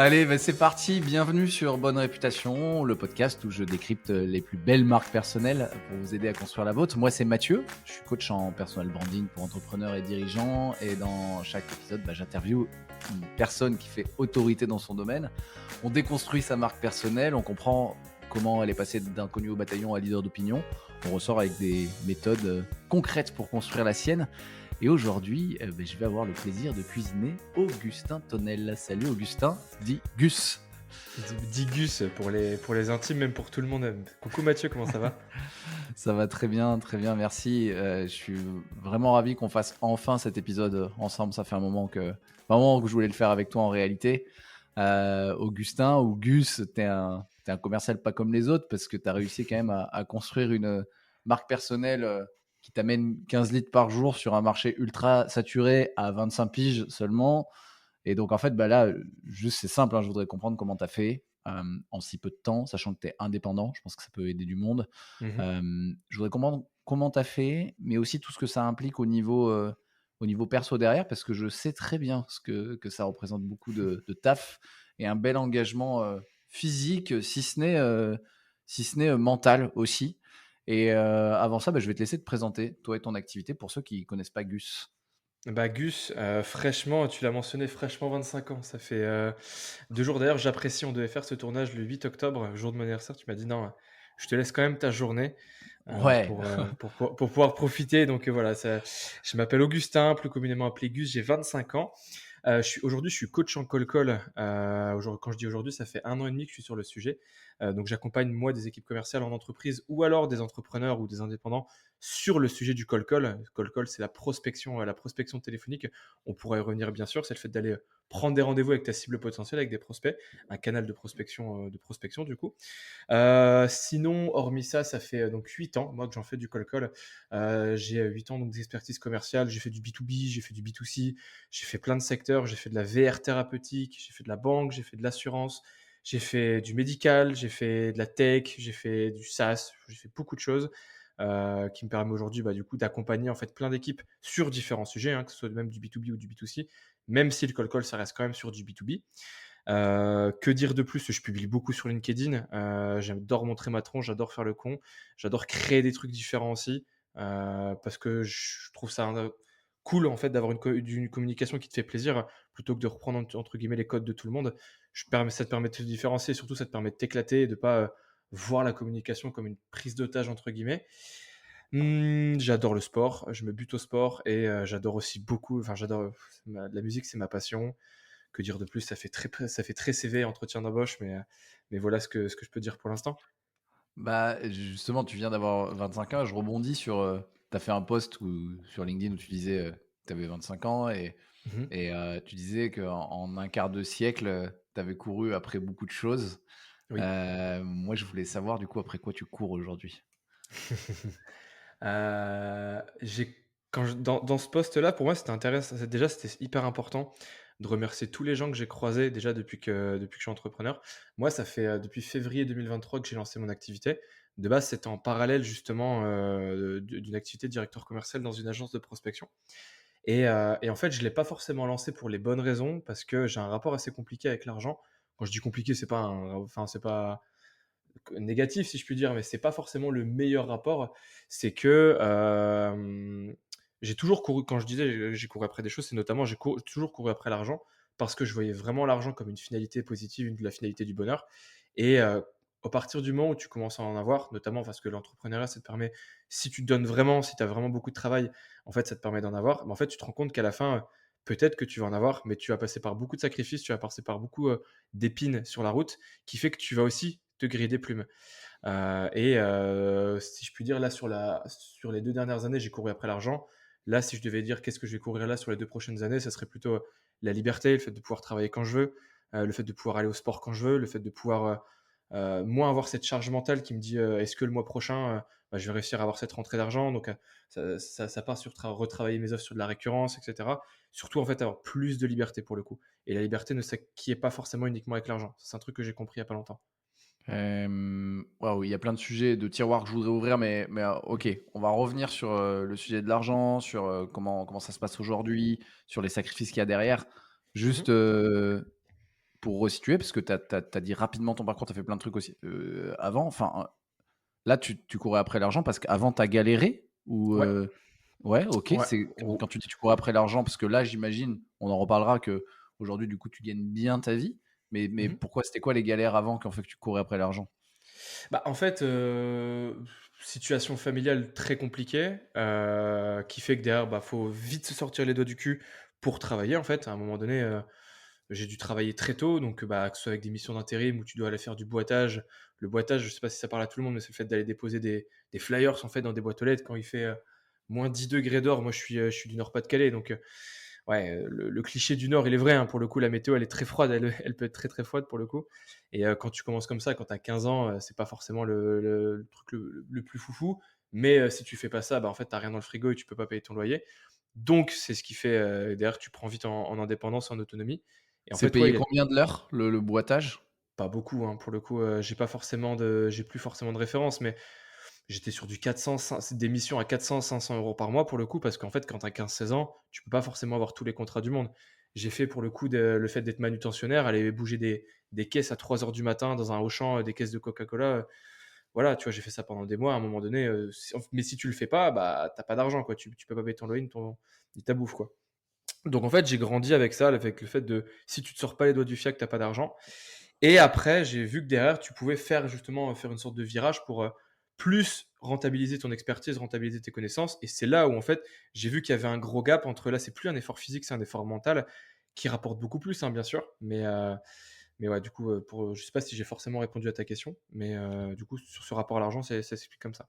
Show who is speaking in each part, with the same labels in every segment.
Speaker 1: Allez, c'est parti. Bienvenue sur Bonne Réputation, le podcast où je décrypte les plus belles marques personnelles pour vous aider à construire la vôtre. Moi, c'est Mathieu. Je suis coach en personal branding pour entrepreneurs et dirigeants. Et dans chaque épisode, j'interviewe une personne qui fait autorité dans son domaine. On déconstruit sa marque personnelle, on comprend comment elle est passée d'inconnu au bataillon à leader d'opinion. On ressort avec des méthodes concrètes pour construire la sienne. Et aujourd'hui, je vais avoir le plaisir de cuisiner Augustin Tonnel. Salut Augustin, dit Gus.
Speaker 2: Dis Gus pour les intimes, même pour tout le monde. Coucou Mathieu, comment ça va?
Speaker 1: Ça va très bien, merci. Je suis vraiment ravi qu'on fasse enfin cet épisode ensemble. Ça fait un moment que je voulais le faire avec toi en réalité. Augustin ou Gus, t'es un commercial pas comme les autres parce que tu as réussi quand même à construire une marque personnelle qui t'amène 15 litres par jour sur un marché ultra saturé à 25 piges seulement. Et donc, en fait, là, juste c'est simple, je voudrais comprendre comment tu as fait en si peu de temps, sachant que tu es indépendant. Je pense que ça peut aider du monde.
Speaker 2: Mhm.
Speaker 1: Je voudrais comprendre comment tu as fait, mais aussi tout ce que ça implique au niveau perso derrière, parce que je sais très bien que ça représente beaucoup de taf et un bel engagement physique, si ce n'est mental aussi. Et avant ça, je vais te laisser te présenter, toi et ton activité, pour ceux qui ne connaissent pas Gus.
Speaker 2: Bah Gus, fraîchement, tu l'as mentionné, fraîchement 25 ans. Ça fait 2 jours d'ailleurs, j'apprécie, on devait faire ce tournage le 8 octobre, jour de mon anniversaire. Tu m'as dit non, je te laisse quand même ta journée
Speaker 1: Ouais,
Speaker 2: pour pouvoir profiter. Donc voilà, je m'appelle Augustin, plus communément appelé Gus, j'ai 25 ans. Aujourd'hui, je suis coach en call. Quand je dis aujourd'hui, ça fait 1 an et demi que je suis sur le sujet. Donc, j'accompagne moi des équipes commerciales en entreprise ou alors des entrepreneurs ou des indépendants sur le sujet du call. Call, c'est la prospection téléphonique. On pourrait y revenir bien sûr. C'est le fait d'aller prendre des rendez-vous avec ta cible potentielle, avec des prospects, un canal de prospection du coup. Sinon, hormis ça, ça fait donc 8 ans, moi, que j'en fais du call. J'ai 8 ans donc d'expertise commerciale. J'ai fait du B2B, j'ai fait du B2C, j'ai fait plein de secteurs. J'ai fait de la VR thérapeutique, j'ai fait de la banque, j'ai fait de l'assurance, j'ai fait du médical, j'ai fait de la tech, j'ai fait du SaaS, j'ai fait beaucoup de choses qui me permet aujourd'hui du coup d'accompagner en fait plein d'équipes sur différents sujets, que ce soit même du B2B ou du B2C, même si le call ça reste quand même sur du B2B. Que dire de plus? Je publie beaucoup sur LinkedIn. J'adore montrer ma tronche, j'adore faire le con, j'adore créer des trucs différents aussi, parce que je trouve ça cool en fait d'avoir une communication qui te fait plaisir plutôt que de reprendre entre guillemets les codes de tout le monde. Ça te permet de te différencier, surtout ça te permet de t'éclater et de pas voir la communication comme une prise d'otage entre guillemets. J'adore le sport, je me bute au sport et j'adore aussi beaucoup, la musique, c'est ma passion. Que dire de plus? Ça fait très CV, entretien d'embauche, mais voilà ce que je peux dire pour l'instant.
Speaker 1: justement, tu viens d'avoir 25 ans. Je rebondis sur. Tu as fait un post sur LinkedIn où tu disais que tu avais 25 ans
Speaker 2: Mmh.
Speaker 1: et tu disais qu'en un quart de siècle, tu avais couru après beaucoup de choses.
Speaker 2: Oui.
Speaker 1: Moi, je voulais savoir du coup après quoi tu cours aujourd'hui.
Speaker 2: J'ai quand je dans ce poste-là, pour moi, c'était intéressant. Déjà, c'était hyper important de remercier tous les gens que j'ai croisés déjà depuis que je suis entrepreneur. Moi, ça fait, depuis février 2023 que j'ai lancé mon activité. De base, c'était en parallèle justement, d'une activité de directeur commercial dans une agence de prospection. Et en fait, je l'ai pas forcément lancé pour les bonnes raisons, parce que j'ai un rapport assez compliqué avec l'argent. Quand je dis compliqué, c'est pas négatif si je puis dire, mais c'est pas forcément le meilleur rapport. C'est que j'ai toujours couru, quand je disais j'ai couru après des choses, c'est notamment toujours couru après l'argent parce que je voyais vraiment l'argent comme une finalité positive, la finalité du bonheur. Et à partir du moment où tu commences à en avoir, notamment parce que l'entrepreneuriat, ça te permet, si tu te donnes vraiment, si tu as vraiment beaucoup de travail, en fait, ça te permet d'en avoir. Mais en fait, tu te rends compte qu'à la fin, peut-être que tu vas en avoir, mais tu vas passer par beaucoup de sacrifices, tu vas passer par beaucoup d'épines sur la route, qui fait que tu vas aussi te griller des plumes. Si je puis dire, là, sur les 2 dernières années, j'ai couru après l'argent. Là, si je devais dire qu'est-ce que je vais courir là sur les 2 prochaines années, ça serait plutôt la liberté, le fait de pouvoir travailler quand je veux, le fait de pouvoir aller au sport quand je veux, le fait de pouvoir moins avoir cette charge mentale qui me dit est-ce que le mois prochain, je vais réussir à avoir cette rentrée d'argent. Donc, ça part sur retravailler mes offres sur de la récurrence, etc. Surtout, en fait, avoir plus de liberté pour le coup. Et la liberté ne s'acquiert pas forcément uniquement avec l'argent. C'est un truc que j'ai compris il n'y a pas longtemps.
Speaker 1: Waouh, il y a plein de sujets de tiroirs que je voudrais ouvrir, mais OK, on va revenir sur, le sujet de l'argent, sur, comment ça se passe aujourd'hui, sur les sacrifices qu'il y a derrière.
Speaker 2: Mhm.
Speaker 1: Juste, pour resituer, parce que tu as dit rapidement ton parcours, tu as fait plein de trucs aussi avant. Enfin, là, tu courais après l'argent parce qu'avant, tu as galéré ou
Speaker 2: Ouais,
Speaker 1: ouais, ok.
Speaker 2: ouais,
Speaker 1: C'est
Speaker 2: ou
Speaker 1: quand tu dis tu courais après l'argent, parce que là, j'imagine, on en reparlera que aujourd'hui, du coup, tu gagnes bien ta vie. Mais
Speaker 2: mmh
Speaker 1: pourquoi c'était quoi les galères avant qui ont fait que tu courais après l'argent?
Speaker 2: Bah, en fait, situation familiale très compliquée, qui fait que derrière, bah, faut vite se sortir les doigts du cul pour travailler, en fait. À un moment donné, j'ai dû travailler très tôt, donc bah, que ce soit avec des missions d'intérim où tu dois aller faire du boitage. Le boitage, je sais pas si ça parle à tout le monde, mais c'est le fait d'aller déposer des flyers, en fait, dans des boîtes aux lettres quand il fait, -10 degrés dehors. Moi, je suis du Nord-Pas-de-Calais, donc ouais, le cliché du Nord, il est vrai, hein, pour le coup, la météo, elle est très froide, elle peut être très, très froide pour le coup. Et quand tu commences comme ça, quand tu as 15 ans, c'est pas forcément le truc le plus foufou. Mais si tu fais pas ça, bah, en fait, tu rien dans le frigo et tu peux pas payer ton loyer. Donc c'est ce qui fait, derrière, tu prends vite en indépendance, en autonomie. Et en
Speaker 1: C'est
Speaker 2: fait, ouais,
Speaker 1: payé
Speaker 2: il y a
Speaker 1: combien de l'heure, le boitage?
Speaker 2: pas beaucoup, hein, pour le coup, j'ai plus forcément de référence, mais j'étais sur du 400, c'est des missions à 400-500 € par mois pour le coup, parce qu'en fait, quand tu as 15-16 ans, tu peux pas forcément avoir tous les contrats du monde. J'ai fait pour le coup le fait d'être manutentionnaire, aller bouger des caisses à 3 heures du matin dans un Auchan, des caisses de Coca-Cola, voilà, tu vois? J'ai fait ça pendant des mois. À un moment donné, mais si tu le fais pas, bah, tu pas d'argent, quoi. Tu peux pas payer ton loyer ni ta bouffe, quoi. Donc en fait, j'ai grandi avec ça, avec le fait de si tu te sors pas les doigts du fiac, t'as pas d'argent. Et après, j'ai vu que derrière, tu pouvais faire justement faire une sorte de virage pour plus rentabiliser ton expertise, rentabiliser tes connaissances. Et c'est là où en fait, j'ai vu qu'il y avait un gros gap entre là, c'est plus un effort physique, c'est un effort mental qui rapporte beaucoup plus, hein, bien sûr. Mais ouais, du coup, je sais pas si j'ai forcément répondu à ta question, mais du coup, sur ce rapport à l'argent, ça s'explique comme ça.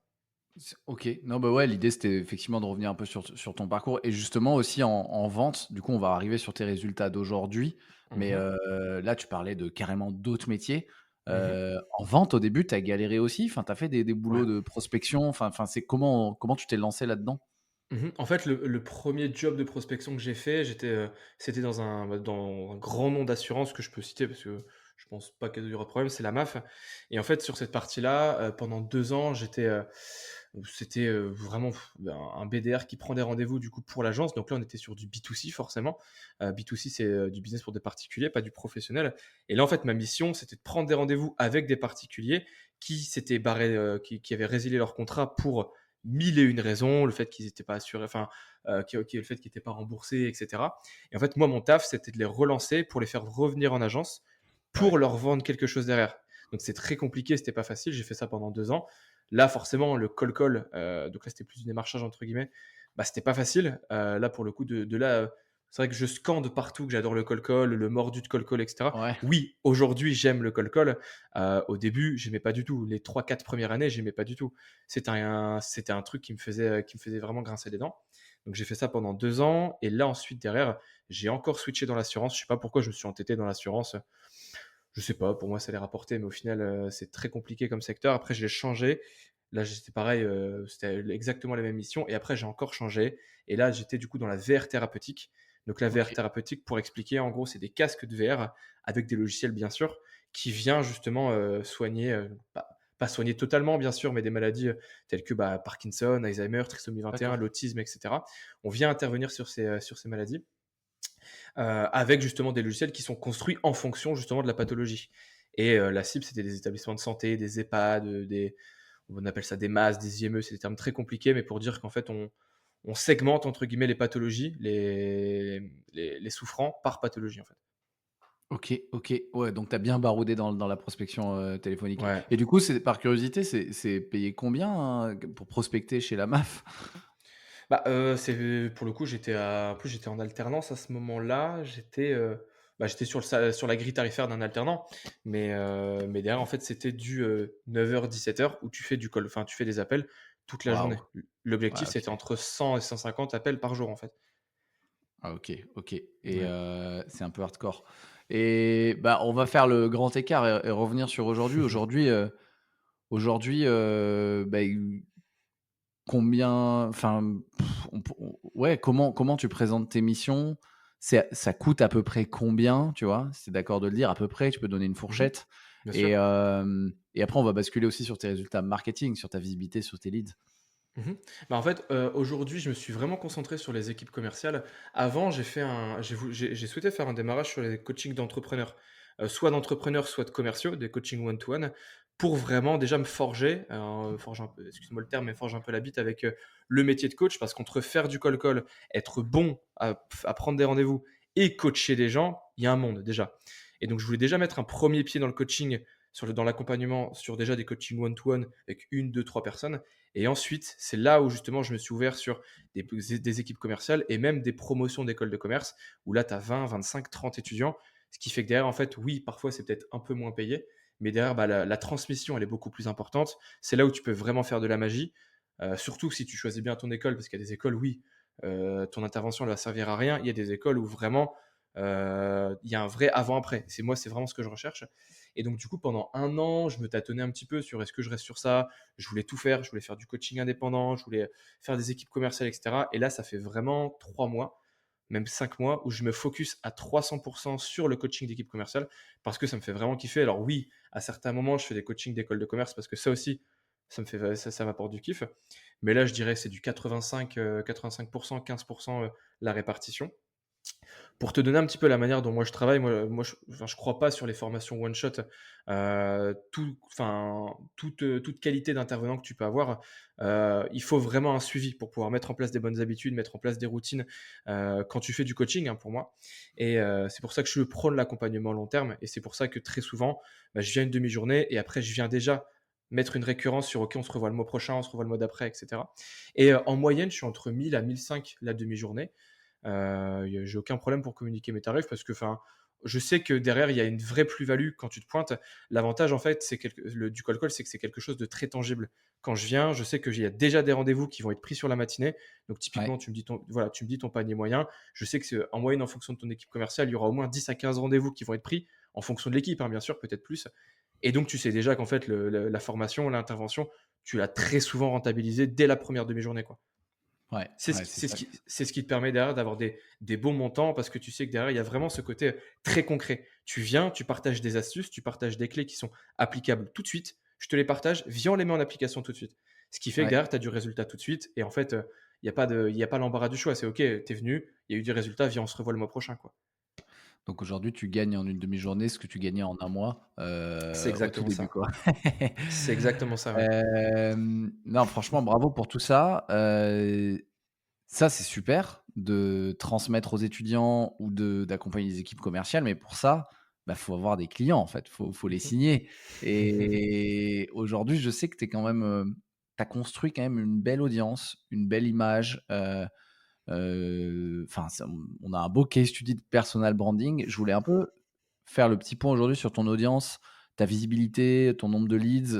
Speaker 1: OK. Non, bah, ouais, l'idée, c'était effectivement de revenir un peu sur ton parcours et justement aussi en vente. Du coup, on va arriver sur tes résultats d'aujourd'hui, mais
Speaker 2: Mhm.
Speaker 1: là, tu parlais de carrément d'autres métiers.
Speaker 2: Mhm.
Speaker 1: En vente, au début, tu as galéré aussi? Enfin, tu as fait des boulots
Speaker 2: Ouais.
Speaker 1: de prospection? Enfin, c'est comment tu t'es lancé là-dedans?
Speaker 2: En fait, le 1 job de prospection que j'ai fait, c'était dans un grand nom d'assurance que je peux citer parce que je pense pas qu'il y aura de problème, c'est la MAF. Et en fait, sur cette partie-là, pendant 2 ans, c'était, vraiment un BDR qui prend des rendez-vous, du coup, pour l'agence. Donc là, on était sur du B2C forcément. B2C, c'est, du business pour des particuliers, pas du professionnel. Et là, en fait, ma mission, c'était de prendre des rendez-vous avec des particuliers qui s'étaient barrés, qui avaient résilié leur contrat pour 1001 raisons, le fait qu'ils n'étaient pas assurés, enfin, le fait qu'ils n'étaient pas remboursés, et cetera. Et en fait, moi, mon taf, c'était de les relancer pour les faire revenir en agence, pour
Speaker 1: Ouais.
Speaker 2: leur vendre quelque chose derrière. Donc c'est très compliqué, c'était pas facile. J'ai fait ça pendant 2 ans. Là, forcément, le call call, donc là, c'était plus du démarchage entre guillemets, bah, c'était pas facile. Là, pour le coup, de là, c'est vrai que je scande partout que j'adore le call call, le mordu de call call, et cetera.
Speaker 1: Ouais.
Speaker 2: Oui, aujourd'hui, j'aime le call call. Au début, j'aimais pas du tout. Les 3-4 premières années, j'aimais pas du tout. C'était un truc qui me faisait vraiment grincer des dents. Donc j'ai fait ça pendant 2 ans. Et là, ensuite, derrière, j'ai encore switché dans l'assurance. Je sais pas pourquoi je me suis entêté dans l'assurance. Je sais pas, pour moi, ça allait rapporter, mais au final, c'est très compliqué comme secteur. Après, j'ai changé. Là, j'étais pareil, c'était exactement la même mission. Et après, j'ai encore changé. Et là, j'étais du coup dans la VR thérapeutique. Donc, la VR
Speaker 1: OK.
Speaker 2: thérapeutique, pour expliquer, en gros, c'est des casques de VR avec des logiciels, bien sûr, qui vient justement soigner, pas soigner totalement, bien sûr, mais des maladies telles que bah, Parkinson, Alzheimer, trisomie 21,
Speaker 1: D'accord.
Speaker 2: l'autisme, etc. On vient intervenir sur ces maladies avec justement des logiciels qui sont construits en fonction justement de la pathologie. Et la cible, c'était des établissements de santé, des EHPAD, on appelle ça des MAS, des IME, c'est des termes très compliqués, mais pour dire qu'en fait, on segmente entre guillemets les pathologies, les souffrants par pathologie en fait.
Speaker 1: OK, OK. Ouais, donc tu as bien baroudé dans la prospection, téléphonique
Speaker 2: Ouais.
Speaker 1: et du coup, c'est par curiosité, c'est payé combien, pour prospecter chez la MAF?
Speaker 2: Bah, c'est pour le coup, en plus, j'étais en alternance à ce moment-là. J'étais sur la grille tarifaire d'un alternant, mais derrière, en fait, c'était du 9h-17h où tu fais des appels toute la
Speaker 1: Waouh!
Speaker 2: journée.
Speaker 1: Ouais,
Speaker 2: L'objectif, c'était
Speaker 1: OK.
Speaker 2: entre 100 et 150 appels par jour, en fait.
Speaker 1: Ah OK, OK et
Speaker 2: Ouais.
Speaker 1: c'est un peu hardcore et bah, on va faire le grand écart et revenir sur aujourd'hui. Aujourd'hui, bah, combien enfin, ouais, comment tu présentes tes missions? Ça coûte à peu près combien, tu vois? Si tu d'accord de le dire à peu près, tu peux donner une
Speaker 2: Mmh.
Speaker 1: fourchette
Speaker 2: Bien
Speaker 1: et
Speaker 2: sûr.
Speaker 1: et après on va basculer aussi sur tes résultats marketing, sur ta visibilité, sur tes leads.
Speaker 2: Mmh. Bah, en fait, aujourd'hui, je me suis vraiment concentré sur les équipes commerciales. Avant, j'ai souhaité faire un démarrage sur les coachings d'entrepreneurs. soit d'entrepreneurs, soit de commerciaux, des coachings one-to-one, pour vraiment déjà me forger, forger un peu, excuse-moi le terme, mais forger un peu la bite avec le métier de coach, parce qu'entre faire du call call, être bon à prendre des rendez-vous et coacher des gens, il y a un monde déjà. Et donc, je voulais déjà mettre un premier pied dans le coaching, dans l'accompagnement, sur déjà des coachings one-to-one avec une, deux, trois personnes. Et ensuite, c'est là où justement je me suis ouvert sur des équipes commerciales et même des promotions d'écoles de commerce, où là, tu as 20, 25, 30 étudiants. Ce qui fait que derrière, en fait, oui, parfois, c'est peut-être un peu moins payé, mais derrière, bah, la transmission, elle est beaucoup plus importante. C'est là où tu peux vraiment faire de la magie, surtout si tu choisis bien ton école, parce qu'il y a des écoles, oui, ton intervention elle va servir à rien. Il y a des écoles où vraiment, il y a un vrai avant-après. C'est vraiment ce que je recherche. Et donc, du coup, pendant 1 an, je me tâtonnais un petit peu sur est-ce que je reste sur ça. Je voulais tout faire. Je voulais faire du coaching indépendant. Je voulais faire des équipes commerciales, etc. Et là, ça fait vraiment 3 mois, même 5 mois, où je me focus à 300% sur le coaching d'équipe commerciale parce que ça me fait vraiment kiffer. Alors, oui, à certains moments, je fais des coachings d'école de commerce parce que ça aussi, ça m'apporte du kiff. Mais là, je dirais que c'est du 85%, 15% la répartition. Pour te donner un petit peu la manière dont moi je travaille, je crois pas sur les formations one shot. Toute qualité d'intervenant que tu peux avoir, il faut vraiment un suivi pour pouvoir mettre en place des bonnes habitudes, mettre en place des routines, quand tu fais du coaching, hein, pour moi. Et c'est pour ça que je prône l'accompagnement long terme, et c'est pour ça que très souvent, bah, je viens une demi-journée et après je viens déjà mettre une récurrence sur OK, on se revoit le mois prochain, on se revoit le mois d'après, et cetera. Et en moyenne, je suis entre 1000 à 1005 la demi-journée. J'ai aucun problème pour communiquer mes tarifs parce que, enfin, je sais que derrière, il y a une vraie plus-value quand tu te pointes. L'avantage, en fait, du call call, c'est que c'est quelque chose de très tangible. Quand je viens, je sais qu'il y a déjà des rendez-vous qui vont être pris sur la matinée. Donc, typiquement,
Speaker 1: Ouais.
Speaker 2: tu me dis ton panier moyen. Je sais que c'est en moyenne, en fonction de ton équipe commerciale, il y aura au moins 10 à 15 rendez-vous qui vont être pris en fonction de l'équipe, hein, bien sûr, peut-être plus. Et donc, tu sais déjà qu'en fait, la formation, l'intervention, tu l'as très souvent rentabilisé dès la première demi-journée, quoi.
Speaker 1: Ouais,
Speaker 2: C'est ce
Speaker 1: ouais,
Speaker 2: qui
Speaker 1: c'est
Speaker 2: c'est ce
Speaker 1: ça.
Speaker 2: qui c'est ce qui te permet derrière d'avoir des bons montants, parce que tu sais que derrière, il y a vraiment ce côté très concret. Tu viens, tu partages des astuces, tu partages des clés qui sont applicables tout de suite. Je te les partage, viens, on les met en application tout de suite. Ce qui fait que
Speaker 1: Ouais.
Speaker 2: derrière, tu as du résultat tout de suite. Et en fait, il y a pas l'embarras du choix. C'est OK, tu es venu, il y a eu du résultat, viens, on se revoit le mois prochain, quoi.
Speaker 1: Donc aujourd'hui, tu gagnes en une demi-journée ce que tu gagnais en un mois,
Speaker 2: C'est
Speaker 1: au tout
Speaker 2: exactement
Speaker 1: début,
Speaker 2: ça.
Speaker 1: quoi.
Speaker 2: C'est exactement ça, ouais.
Speaker 1: Non, franchement, bravo pour tout ça. Ça, c'est super de transmettre aux étudiants ou d'accompagner les équipes commerciales, mais pour ça, bah, faut avoir des clients, en fait. Faut les signer. Et aujourd'hui, je sais que tu es quand même, tu as construit quand même une belle audience, une belle image, enfin, on a un beau case study de personal branding. Je voulais un peu faire le petit point aujourd'hui sur ton audience, ta visibilité, ton nombre de leads.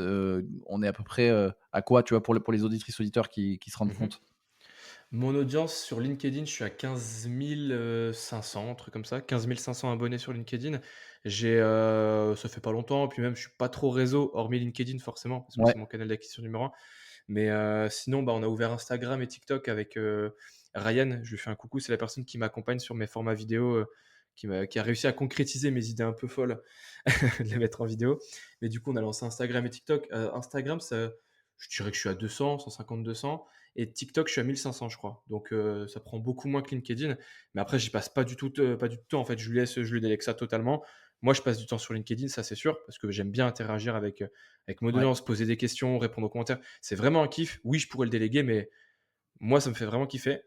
Speaker 1: On est à peu près à quoi, tu vois, pour les auditrices auditeurs qui se rendent compte?
Speaker 2: Mon audience sur LinkedIn, je suis à 15 500, un truc comme ça, 15 500 abonnés sur LinkedIn. Ça fait pas longtemps, puis même je suis pas trop réseau, hormis LinkedIn forcément, parce que
Speaker 1: Ouais,
Speaker 2: c'est mon canal d'acquisition numéro un. Mais sinon, bah, on a ouvert Instagram et TikTok avec Ryan. Je lui fais un coucou, c'est la personne qui m'accompagne sur mes formats vidéo, qui a réussi à concrétiser mes idées un peu folles, de les mettre en vidéo. Mais du coup, on a lancé Instagram et TikTok. Instagram, je dirais que je suis à 200, 150, 200. Et TikTok, je suis à 1500, je crois. Donc, ça prend beaucoup moins que LinkedIn. Mais après, j'y passe pas du tout de temps. En fait, je lui délègue ça totalement. Moi, je passe du temps sur LinkedIn, ça c'est sûr, parce que j'aime bien interagir avec mon
Speaker 1: ouais.
Speaker 2: audience, poser des questions, répondre aux commentaires. C'est vraiment un kiff. Oui, je pourrais le déléguer, mais moi, ça me fait vraiment kiffer.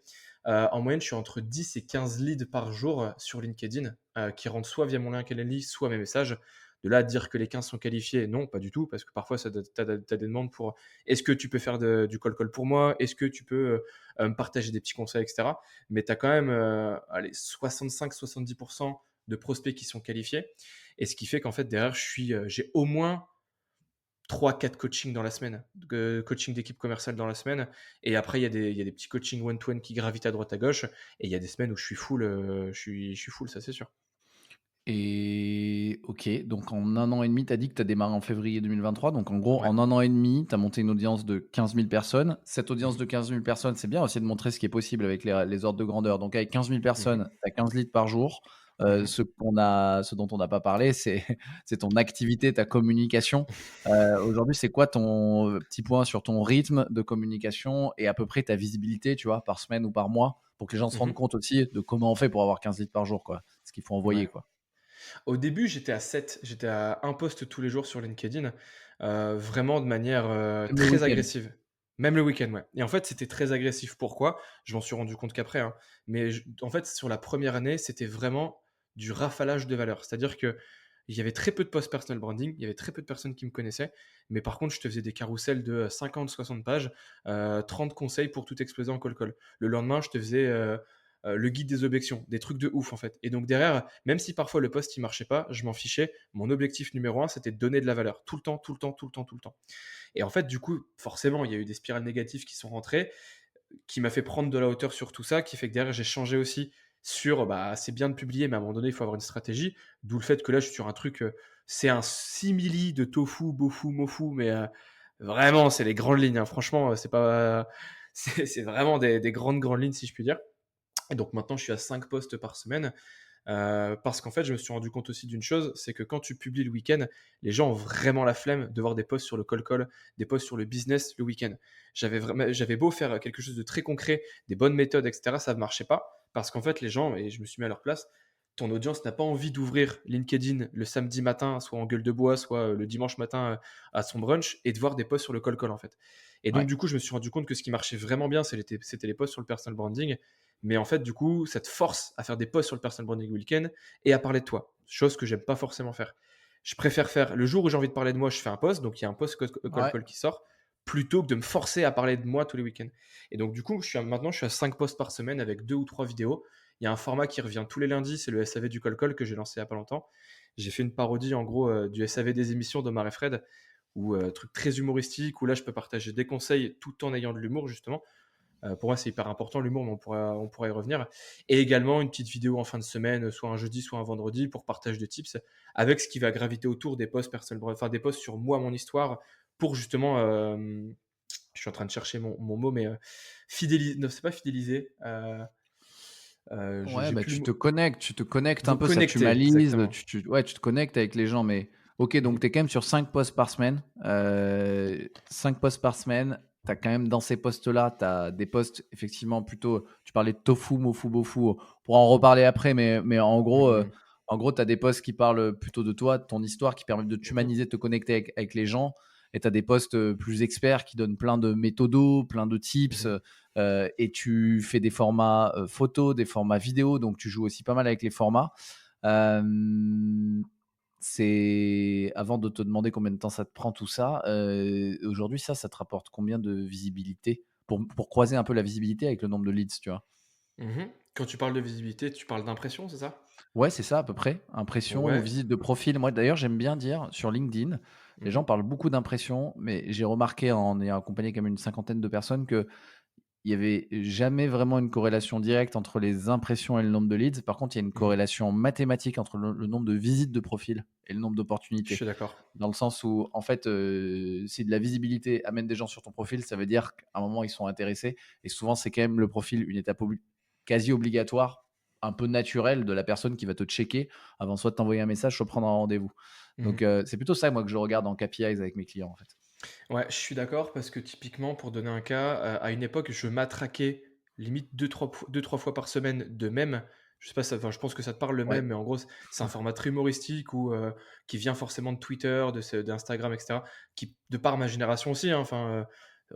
Speaker 2: En moyenne, je suis entre 10 et 15 leads par jour sur LinkedIn, qui rentrent soit via mon lien Calendly, soit mes messages. De là à dire que les 15 sont qualifiés, non, pas du tout, parce que parfois, tu as des demandes pour est-ce que tu peux faire du call pour moi? Est-ce que tu peux me partager des petits conseils, etc. Mais tu as quand même 65-70% de prospects qui sont qualifiés. Et ce qui fait qu'en fait, derrière, j'ai au moins 3-4 coachings dans la semaine, coaching d'équipe commerciale dans la semaine. Et après, il y a des petits coachings one-to-one qui gravitent à droite à gauche. Et il y a des semaines où je suis full, je suis full, ça c'est sûr.
Speaker 1: Et OK, donc en un an et demi, tu as dit que tu as démarré en février 2023. Donc en gros,
Speaker 2: Ouais.
Speaker 1: en un an et demi, tu as monté une audience de 15 000 personnes. Cette audience
Speaker 2: Mhm.
Speaker 1: de 15 000 personnes, c'est bien aussi de montrer ce qui est possible avec les ordres de grandeur. Donc avec 15 000
Speaker 2: Mhm.
Speaker 1: personnes, tu as 15 leads par jour.
Speaker 2: Mhm.
Speaker 1: Ce dont on n'a pas parlé, c'est c'est ton activité, ta communication. Aujourd'hui, c'est quoi ton petit point sur ton rythme de communication et à peu près ta visibilité, tu vois, par semaine ou par mois, pour que les gens se rendent
Speaker 2: Mhm.
Speaker 1: compte aussi de comment on fait pour avoir 15 leads par jour, quoi, ce qu'il faut envoyer,
Speaker 2: Ouais.
Speaker 1: quoi.
Speaker 2: Au début, j'étais à 7, j'étais à un post tous les jours sur LinkedIn, vraiment de manière,
Speaker 1: Même le
Speaker 2: très
Speaker 1: week-end.
Speaker 2: agressive. Même le week-end, ouais, et en fait, c'était très agressif. Pourquoi? Je m'en suis rendu compte qu'après, hein, mais en fait, sur la première année, c'était vraiment du rafalage de valeur. C'est-à-dire qu'il y avait très peu de posts personal branding, il y avait très peu de personnes qui me connaissaient, mais par contre, je te faisais des carousels de 50-60 pages, 30 conseils pour tout exploser en call call. Le lendemain, je te faisais, le guide des objections, des trucs de ouf en fait. Et donc derrière, même si parfois le post il marchait pas, je m'en fichais. Mon objectif numéro un, c'était de donner de la valeur tout le temps, tout le temps, tout le temps, tout le temps. Et en fait, du coup, forcément, il y a eu des spirales négatives qui sont rentrées, qui m'a fait prendre de la hauteur sur tout ça, qui fait que derrière, j'ai changé aussi sur, bah, c'est bien de publier, mais à un moment donné, il faut avoir une stratégie. D'où le fait que là, je suis sur un truc, c'est un simili de tofu, bofu, mofu, mais vraiment, c'est les grandes lignes, hein. Franchement, c'est pas, c'est vraiment des grandes, grandes lignes, si je puis dire. Et donc maintenant, je suis à 5 posts par semaine. Parce qu'en fait, je me suis rendu compte aussi d'une chose, c'est que quand tu publies le week-end, les gens ont vraiment la flemme de voir des posts sur le call, des posts sur le business le week-end. J'avais beau faire quelque chose de très concret, des bonnes méthodes, etc., ça ne marchait pas. Parce qu'en fait, les gens, et je me suis mis à leur place, ton audience n'a pas envie d'ouvrir LinkedIn le samedi matin, soit en gueule de bois, soit le dimanche matin à son brunch, et de voir des posts sur le call en fait. Et donc,
Speaker 1: Ouais.
Speaker 2: du coup, je me suis rendu compte que ce qui marchait vraiment bien, c'était les posts sur le personal branding. Mais en fait, du coup, ça te force à faire des posts sur le personal branding week-end et à parler de toi, chose que j'aime pas forcément faire. Je préfère faire le jour où j'ai envie de parler de moi, je fais un post, donc il y a un post
Speaker 1: Ouais.
Speaker 2: call qui sort, plutôt que de me forcer à parler de moi tous les week-ends. Et donc, du coup, maintenant, je suis à 5 posts par semaine avec 2 ou 3 vidéos. Il y a un format qui revient tous les lundis, c'est le SAV du call que j'ai lancé il y a pas longtemps. J'ai fait une parodie, en gros, du SAV des émissions d'Omar et Fred, ou truc très humoristique, où là, je peux partager des conseils tout en ayant de l'humour, justement. Pour moi, c'est hyper important l'humour, mais on pourra y revenir. Et également une petite vidéo en fin de semaine, soit un jeudi, soit un vendredi, pour partage de tips, avec ce qui va graviter autour des posts enfin des posts sur moi, mon histoire, pour justement, je suis en train de chercher mon mot, mais fidéliser, non, c'est pas fidéliser,
Speaker 1: Ouais,
Speaker 2: j'ai
Speaker 1: bah,
Speaker 2: plus le
Speaker 1: tu te
Speaker 2: mot,
Speaker 1: connectes, tu te connectes un
Speaker 2: vous
Speaker 1: peu, ça
Speaker 2: connecter,
Speaker 1: t'humanise,
Speaker 2: exactement.
Speaker 1: ouais, tu te connectes avec les gens, mais ok, donc
Speaker 2: Mhm.
Speaker 1: tu es quand même sur 5 posts par semaine. 5 posts par semaine, tu as quand même dans ces posts-là, tu as des posts effectivement plutôt, tu parlais de tofu, mofu, bofu, on pourra en reparler après, mais
Speaker 2: Mhm.
Speaker 1: en gros tu as des posts qui parlent plutôt de toi, de ton histoire, qui permettent de
Speaker 2: Mhm.
Speaker 1: t'humaniser, de te connecter avec les gens, et tu as des posts plus experts qui donnent plein de méthodos, plein de tips.
Speaker 2: Mhm.
Speaker 1: Et tu fais des formats photos, des formats vidéo, donc tu joues aussi pas mal avec les formats. Euh, c'est avant de te demander combien de temps ça te prend tout ça. Aujourd'hui, ça te rapporte combien de visibilité pour croiser un peu la visibilité avec le nombre de leads, tu vois?
Speaker 2: Mhm. Quand tu parles de visibilité, tu parles d'impression, c'est ça?
Speaker 1: Ouais, c'est ça à peu près. Impression ou
Speaker 2: Ouais.
Speaker 1: visite de profil. Moi, d'ailleurs, j'aime bien dire sur LinkedIn, les gens
Speaker 2: Mhm.
Speaker 1: parlent beaucoup d'impression, mais j'ai remarqué en ayant accompagné quand même une cinquantaine de personnes que il y avait jamais vraiment une corrélation directe entre les impressions et le nombre de leads. Par contre, il y a une
Speaker 2: Mhm.
Speaker 1: corrélation mathématique entre le nombre de visites de profil et le nombre
Speaker 2: Je
Speaker 1: d'opportunités.
Speaker 2: suis d'accord.
Speaker 1: Dans le sens où, en fait, si de la visibilité amène des gens sur ton profil, ça veut dire qu'à un moment, ils sont intéressés. Et souvent, c'est quand même le profil, une étape quasi obligatoire, un peu naturelle de la personne qui va te checker avant soit de t'envoyer un message, soit prendre un rendez-vous. Donc,
Speaker 2: Mhm.
Speaker 1: c'est plutôt ça, moi, que je regarde en KPIs avec mes clients, en fait.
Speaker 2: Ouais, je suis d'accord parce que typiquement, pour donner un cas, à une époque, je matraquais limite deux trois fois par semaine de mèmes. Je sais pas, enfin, je pense que ça te parle le
Speaker 1: Ouais.
Speaker 2: mème, mais en gros, c'est un format très humoristique ou qui vient forcément de Twitter, d'Instagram, etc. Qui, de par ma génération aussi, hein, enfin,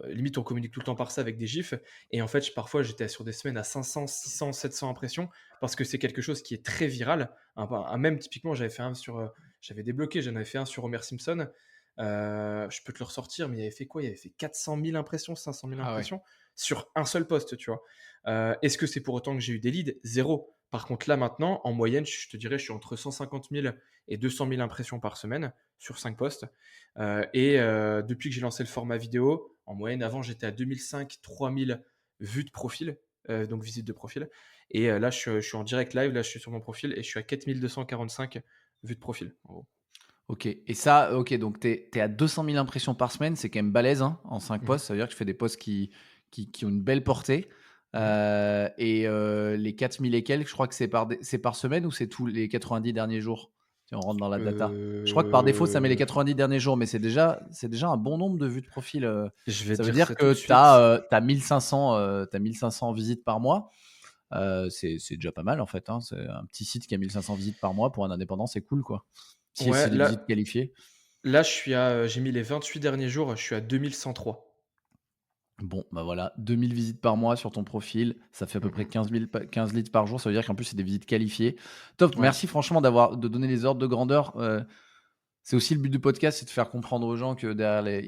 Speaker 2: limite, on communique tout le temps par ça avec des gifs. Et en fait, parfois, j'étais sur des semaines à 500, 600, 700 impressions parce que c'est quelque chose qui est très viral. Un mème, typiquement, j'avais fait un sur, j'avais débloqué, j'en avais fait un sur Homer Simpson. Je peux te le ressortir, mais il avait fait quoi? Il avait fait 400 000 impressions, 500 000
Speaker 1: Ah ouais.
Speaker 2: impressions sur un seul post, tu vois. Est-ce que c'est pour autant que j'ai eu des leads? Zéro. Par contre, là maintenant, en moyenne, je te dirais, je suis entre 150 000 et 200 000 impressions par semaine sur 5 posts. Depuis que j'ai lancé le format vidéo, en moyenne, avant, j'étais à 2005, 3000 vues de profil, donc visites de profil. Et là, je suis en direct live, là, je suis sur mon profil et je suis à 4245 vues de profil, en gros.
Speaker 1: OK et ça, OK, donc tu es à 200 000 impressions par semaine, c'est quand même balèze, hein, en 5
Speaker 2: Mhm.
Speaker 1: posts. Ça veut dire que tu fais des posts qui ont une belle portée,
Speaker 2: Mhm.
Speaker 1: les 4 000 et quelques, je crois que c'est par semaine ou c'est tous les 90 derniers jours? Si on rentre dans la data. Je crois que par défaut, ça met les
Speaker 2: Euh,
Speaker 1: 90 derniers jours, mais c'est déjà un bon nombre de vues de profil,
Speaker 2: Je vais te
Speaker 1: ça veut
Speaker 2: dire ça
Speaker 1: dire
Speaker 2: tout
Speaker 1: que
Speaker 2: de
Speaker 1: tu as,
Speaker 2: suite.
Speaker 1: tu 1 500, visites par mois. c'est déjà pas mal en fait, hein. C'est un petit site qui a 1 500 visites par mois pour un indépendant, c'est cool, quoi. Si
Speaker 2: Ouais,
Speaker 1: c'est des visites qualifiées.
Speaker 2: là, j'ai mis les 28 derniers jours, je suis à 2 103.
Speaker 1: Bon, bah, voilà, 2 000 visites par mois sur ton profil, ça fait à peu
Speaker 2: Mmh
Speaker 1: près
Speaker 2: mh.
Speaker 1: 15 leads par jour. Ça veut dire qu'en plus, c'est des visites qualifiées. Top,
Speaker 2: Ouais.
Speaker 1: merci franchement de donner les ordres de grandeur. C'est aussi le but du podcast, c'est de faire comprendre aux gens que derrière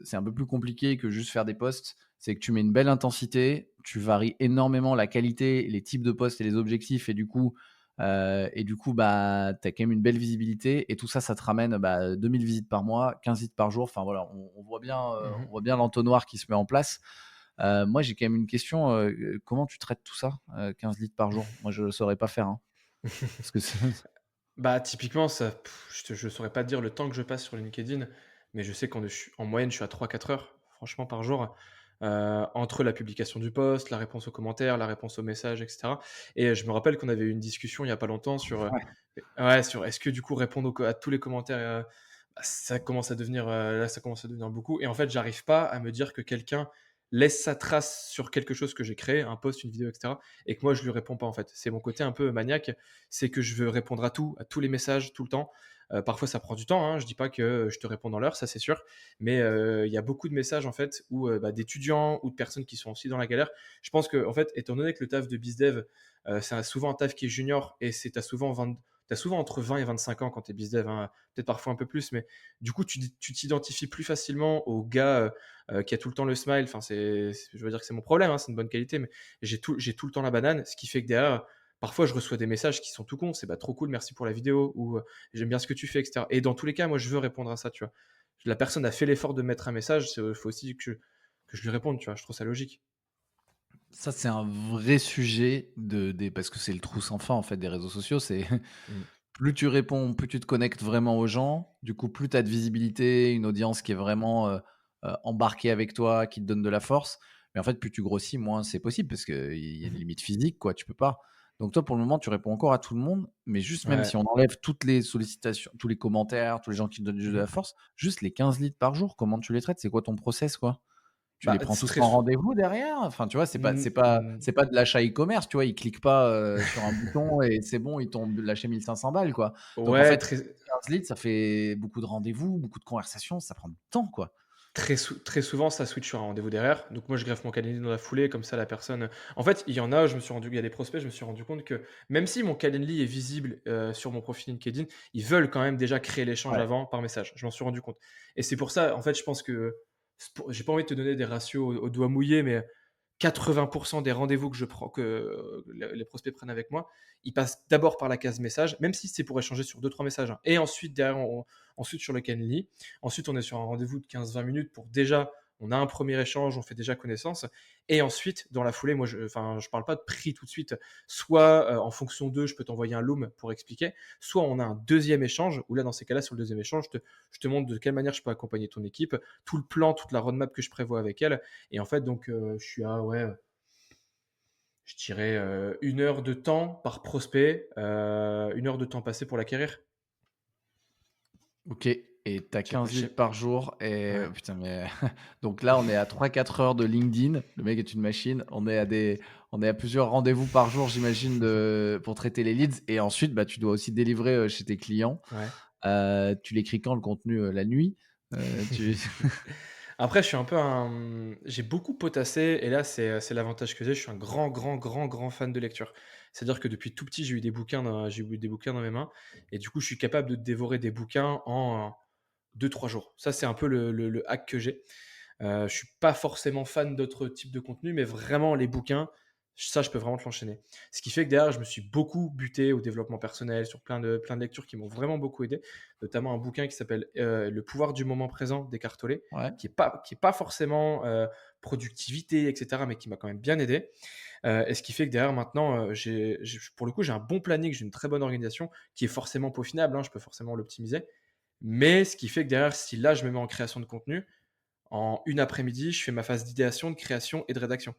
Speaker 1: c'est un peu plus compliqué que juste faire des posts. C'est que tu mets une belle intensité, tu varies énormément la qualité, les types de posts et les objectifs et du coup, bah, tu as quand même une belle visibilité et tout ça, ça te ramène, bah, 2 000 visites par mois, 15 leads par jour. Enfin voilà,
Speaker 2: Mmh mh.
Speaker 1: on voit bien l'entonnoir qui se met en place. Moi, j'ai quand même une question, comment tu traites tout ça? 15 leads par jour? Moi, je ne saurais pas faire, hein, parce que c'est
Speaker 2: Bah, typiquement, ça je saurais pas te dire le temps que je passe sur LinkedIn, mais je sais en moyenne, je suis à 3 4 heures, franchement, par jour, entre la publication du post, la réponse aux commentaires, la réponse aux messages et cetera et je me rappelle qu'on avait eu une discussion il y a pas longtemps sur, ouais, sur est-ce que du coup répondre à tous les commentaires, bah, ça commence à devenir, là, ça commence à devenir beaucoup et en fait, j'arrive pas à me dire que quelqu'un laisse sa trace sur quelque chose que j'ai créé, un post, une vidéo et cetera et que moi je lui réponds pas, en fait. C'est mon côté un peu maniaque, c'est que je veux répondre à tout, à tous les messages, tout le temps. Parfois ça prend du temps, hein, je dis pas que je te réponds dans l'heure, ça c'est sûr, mais il y a beaucoup de messages en fait où, bah, d'étudiants ou de personnes qui sont aussi dans la galère. Je pense que en fait, étant donné que le taf de bizdev, souvent un taf qui est junior et tu souvent entre 20 et 25 ans quand tu es bizdev, hein, peut-être parfois un peu plus, mais du coup tu t'identifies plus facilement au gars, qui a tout le temps le smile. Enfin je veux dire que c'est mon problème, hein, c'est une bonne qualité, mais j'ai tout le temps la banane, ce qui fait que derrière, parfois, je reçois des messages qui sont tout cons, c'est: «Bah, trop cool, merci pour la vidéo» ou «J'aime bien ce que tu fais» et cetera et dans tous les cas, moi, je veux répondre à ça, tu vois? La personne a fait l'effort de mettre un message, faut aussi que je lui réponde, tu vois? Je trouve ça logique.
Speaker 1: Ça, c'est un vrai sujet parce que c'est le trou sans fin, en fait, des réseaux sociaux. C'est
Speaker 2: Mmh.
Speaker 1: plus tu réponds, plus tu te connectes vraiment aux gens. Du coup, plus tu as de visibilité, une audience qui est vraiment, embarquée avec toi, qui te donne de la force. Mais en fait, plus tu grossis, moins c'est possible parce qu'il y a une
Speaker 2: Mmh.
Speaker 1: limite physique, quoi, tu peux pas. Donc toi, pour le moment, tu réponds encore à tout le monde, mais juste même
Speaker 2: Ouais.
Speaker 1: si on enlève toutes les sollicitations, tous les commentaires, tous les gens qui te donnent juste de la
Speaker 2: Mmh.
Speaker 1: force, juste les 15 leads par jour, comment tu les traites? C'est quoi ton process, quoi? Tu les
Speaker 2: Bah,
Speaker 1: prends
Speaker 2: c'est
Speaker 1: tous
Speaker 2: très
Speaker 1: en
Speaker 2: sou
Speaker 1: rendez-vous derrière? Enfin, tu vois, c'est pas
Speaker 2: mmh,
Speaker 1: c'est pas
Speaker 2: mmh,
Speaker 1: c'est pas de l'achat e-commerce, tu vois? Ils cliquent pas, sur un bouton et c'est bon, ils t'ont lâché 1 500 balles, quoi. Donc en
Speaker 2: ouais,
Speaker 1: fait,
Speaker 2: très
Speaker 1: 15 leads, ça fait beaucoup de rendez-vous, beaucoup de conversations, ça prend du temps, quoi.
Speaker 2: très souvent, ça switch sur un rendez-vous derrière. Donc moi, je greffe mon calendrier dans la foulée, comme ça la personne, en fait, il y en a, il y a des prospects, je me suis rendu compte que même si mon calendrier est visible, sur mon profil LinkedIn, ils veulent quand même déjà créer l'échange
Speaker 1: Ouais.
Speaker 2: avant par message. Je m'en suis rendu compte et c'est pour ça, en fait, je pense que j'ai pas envie de te donner des ratios au doigt mouillé, mais 80 des rendez-vous que je prends que les prospects prennent avec moi, ils passent d'abord par la case message, même si c'est pour échanger sur deux trois messages, hein et ensuite derrière ensuite sur le Calendly. Ensuite, on est sur un rendez-vous de 15 20 minutes pour déjà on a un premier échange, on fait déjà connaissance et ensuite dans la foulée, moi je parle pas de prix tout de suite, soit, en fonction d'eux, je peux t'envoyer un loom pour expliquer, soit on a un deuxième échange où là, dans ces cas-là, sur le deuxième échange, je te montre de quelle manière je peux accompagner ton équipe, tout le plan, toute la roadmap que je prévois avec elle et en fait donc je suis à ouais, je dirais, 1 heure de temps par prospect, 1 heure de temps passé pour l'acquérir.
Speaker 1: OK et tu as
Speaker 2: Je
Speaker 1: 15
Speaker 2: je
Speaker 1: leads par jour et
Speaker 2: ouais.
Speaker 1: putain mais donc là, on est à 3 4 heures de LinkedIn. Le mec est une machine. On est à plusieurs rendez-vous par jour, j'imagine, pour traiter les leads et ensuite, bah, tu dois aussi délivrer, chez tes clients.
Speaker 2: Ouais.
Speaker 1: Tu l'écris quand le contenu? La nuit? Tu
Speaker 2: Après, je suis un peu j'ai beaucoup potassé et là, c'est l'avantage que j'ai. Je suis un grand, grand, grand, grand fan de lecture. C'est-à-dire que depuis tout petit, j'ai eu des bouquins dans mes mains et du coup, je suis capable de dévorer des bouquins en 2-3 jours. Ça, c'est un peu le hack que j'ai. Je suis pas forcément fan d'autres types de contenus, mais vraiment les bouquins, ça, je peux vraiment te l'enchaîner. Ce qui fait que derrière, je me suis beaucoup buté au développement personnel, sur plein de lectures qui m'ont vraiment beaucoup aidé, notamment un bouquin qui s'appelle Le pouvoir du moment présent d'Eckhart Tolle,
Speaker 1: ouais.
Speaker 2: qui est pas forcément productivité, etc., mais qui m'a quand même bien aidé. Et ce qui fait que derrière, maintenant, pour le coup, j'ai un bon planning, j'ai une très bonne organisation qui est forcément peaufinable, hein, je peux forcément l'optimiser. Mais ce qui fait que derrière, si là, je me mets en création de contenu, en une après-midi, je fais ma phase d'idéation, de création et de rédaction.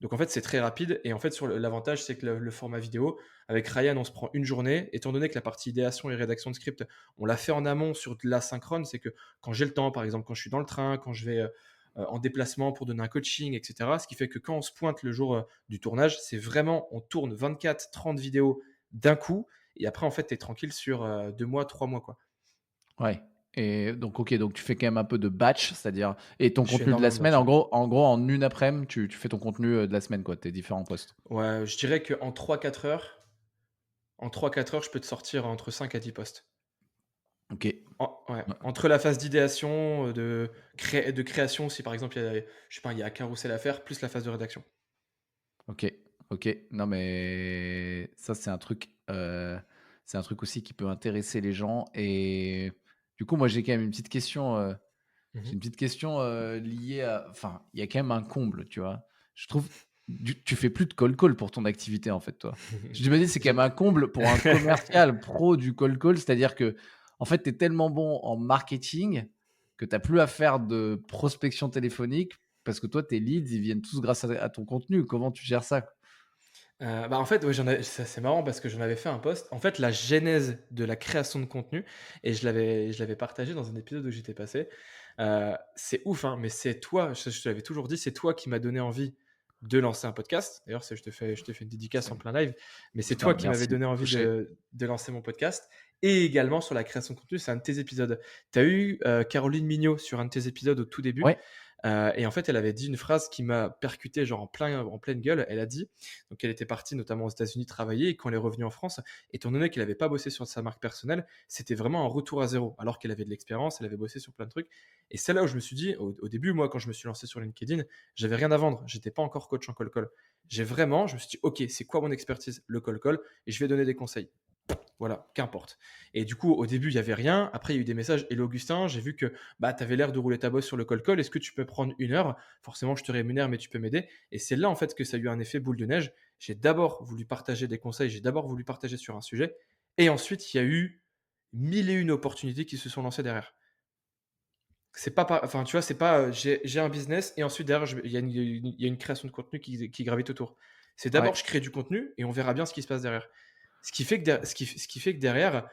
Speaker 2: Donc en fait, c'est très rapide et en fait, l'avantage, c'est que le format vidéo, avec Ryan, on se prend une journée. Étant donné que la partie idéation et rédaction de script, on l'a fait en amont sur de l'asynchrone, c'est que quand j'ai le temps, par exemple, quand je suis dans le train, quand je vais en déplacement pour donner un coaching, etc. Ce qui fait que quand on se pointe le jour du tournage, c'est vraiment, on tourne 24-30 vidéos d'un coup. Et après, en fait, tu es tranquille sur 2 mois, 3 mois, quoi.
Speaker 1: Ouais. Et donc, ok, donc tu fais quand même un peu de batch, c'est-à-dire, et ton
Speaker 2: Je fais
Speaker 1: contenu de la
Speaker 2: énormément de
Speaker 1: semaine,
Speaker 2: batch,
Speaker 1: en
Speaker 2: ouais.
Speaker 1: gros, en une après-midi, tu fais ton contenu de la semaine, quoi, tes différents posts.
Speaker 2: Ouais, je dirais qu'en 3-4 heures, je peux te sortir entre 5 à 10 posts.
Speaker 1: Ok.
Speaker 2: Ouais,
Speaker 1: Ouais.
Speaker 2: entre la phase d'idéation, de création, si par exemple, je sais pas, il y a un carrousel à faire, plus la phase de rédaction.
Speaker 1: Ok, ok. Non, mais ça, c'est un truc aussi qui peut intéresser les gens. Et du coup, moi, j'ai quand même une petite question. J'ai
Speaker 2: Mhm.
Speaker 1: une petite question liée à. Enfin, il y a quand même un comble, tu vois. Je trouve. Tu fais plus de call call pour ton activité, en fait, toi. Je me dis, c'est quand même
Speaker 2: J'ai-
Speaker 1: un comble pour un commercial pro du call call. C'est-à-dire que, en fait, tu es tellement bon en marketing que tu n'as plus à faire de prospection téléphonique parce que toi, tes leads, ils viennent tous grâce à ton contenu. Comment tu gères ça?
Speaker 2: Bah, en fait, ouais, c'est marrant parce que j'en avais fait un post. En fait, la genèse de la création de contenu, et je l'avais partagé dans un épisode où j'étais passé. C'est ouf, hein, mais c'est toi, je te l'avais toujours dit, c'est toi qui m'as donné envie de lancer un podcast. D'ailleurs, je te fais une dédicace en plein live, mais c'est
Speaker 1: Putain,
Speaker 2: toi qui m'avais
Speaker 1: merci,
Speaker 2: donné envie
Speaker 1: touché.
Speaker 2: de lancer mon podcast. Et également sur la création de contenu, c'est un de tes épisodes. Tu as eu Caroline Mignot sur un de tes épisodes au tout début.
Speaker 1: Ouais,
Speaker 2: Et en fait, elle avait dit une phrase qui m'a percuté, genre en pleine gueule. Elle a dit, donc elle était partie notamment aux États-Unis travailler, et quand elle est revenue en France, étant donné qu'elle n'avait pas bossé sur sa marque personnelle, c'était vraiment un retour à zéro, alors qu'elle avait de l'expérience, elle avait bossé sur plein de trucs. Et c'est là où je me suis dit, au début, moi, quand je me suis lancé sur LinkedIn, j'avais rien à vendre, j'étais pas encore coach en call call. Je me suis dit, ok, c'est quoi mon expertise? Le call call, et je vais donner des conseils. Voilà, qu'importe. Et du coup, au début, il y avait rien. Après, il y a eu des messages. Hello Augustin, j'ai vu que bah, tu avais l'air de rouler ta bosse sur le call call. Est-ce que tu peux prendre 1 heure? Forcément, je te rémunère, mais tu peux m'aider. Et c'est là, en fait, que ça a eu un effet boule de neige. J'ai d'abord voulu partager des conseils, j'ai d'abord voulu partager sur un sujet. Et ensuite, il y a eu mille et une opportunités qui se sont lancées derrière. C'est pas, enfin, tu vois, c'est pas j'ai un business et ensuite derrière, il y a une création de contenu qui gravite autour. C'est
Speaker 1: ouais.
Speaker 2: d'abord, je crée du contenu et on verra bien ce qui se passe derrière. Ce qui fait que derrière,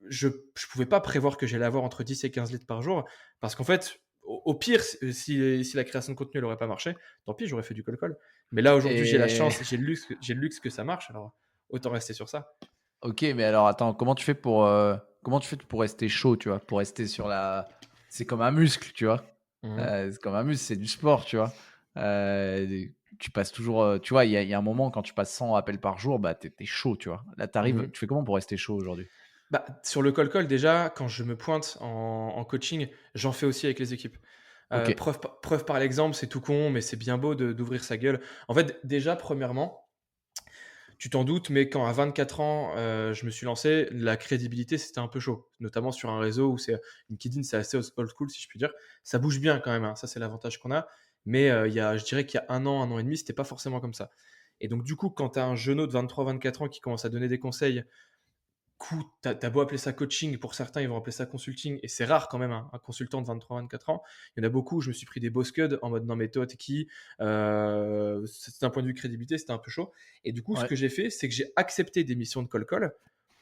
Speaker 2: je pouvais pas prévoir que j'allais avoir entre 10 et 15 litres par jour parce qu'en fait, au pire, si la création de contenu n'aurait pas marché, tant pis, j'aurais fait du call-call. Mais là, aujourd'hui, j'ai la
Speaker 1: Et
Speaker 2: chance, j'ai le luxe que ça marche, alors autant rester sur ça.
Speaker 1: ok, mais alors attends, comment tu fais pour rester chaud, tu vois, pour rester sur la. C'est comme un muscle, tu vois.
Speaker 2: Mhm.
Speaker 1: C'est comme un muscle, c'est du sport, tu vois. Tu passes toujours, tu vois, il y a un moment quand tu passes 100 appels par jour, bah t'es chaud, tu vois. Là,
Speaker 2: Mhm.
Speaker 1: tu fais comment pour rester chaud aujourd'hui?
Speaker 2: Bah, sur le call-call, déjà, quand je me pointe en coaching, j'en fais aussi avec les équipes.
Speaker 1: Ok,
Speaker 2: Preuve par l'exemple, c'est tout con, mais c'est bien beau d'ouvrir sa gueule. En fait, déjà, premièrement, tu t'en doutes, mais quand à 24 ans, je me suis lancé, la crédibilité, c'était un peu chaud. Notamment sur un réseau où LinkedIn, c'est assez old school, si je puis dire. Ça bouge bien quand même, hein, ça c'est l'avantage qu'on a. Mais je dirais qu'il y a un an et demi, c'était pas forcément comme ça. Et donc du coup, quand tu as un jeuneau de 23-24 ans qui commence à donner des conseils, t'as beau appeler ça coaching, pour certains, ils vont appeler ça consulting, et c'est rare quand même, hein, un consultant de 23-24 ans. Il y en a beaucoup où je me suis pris des boss cuds en mode non, mais toi, t'es qui? C'est un point de vue crédibilité, c'était un peu chaud. Et du coup, ce
Speaker 1: ouais,
Speaker 2: que j'ai fait, c'est que j'ai accepté des missions de call-call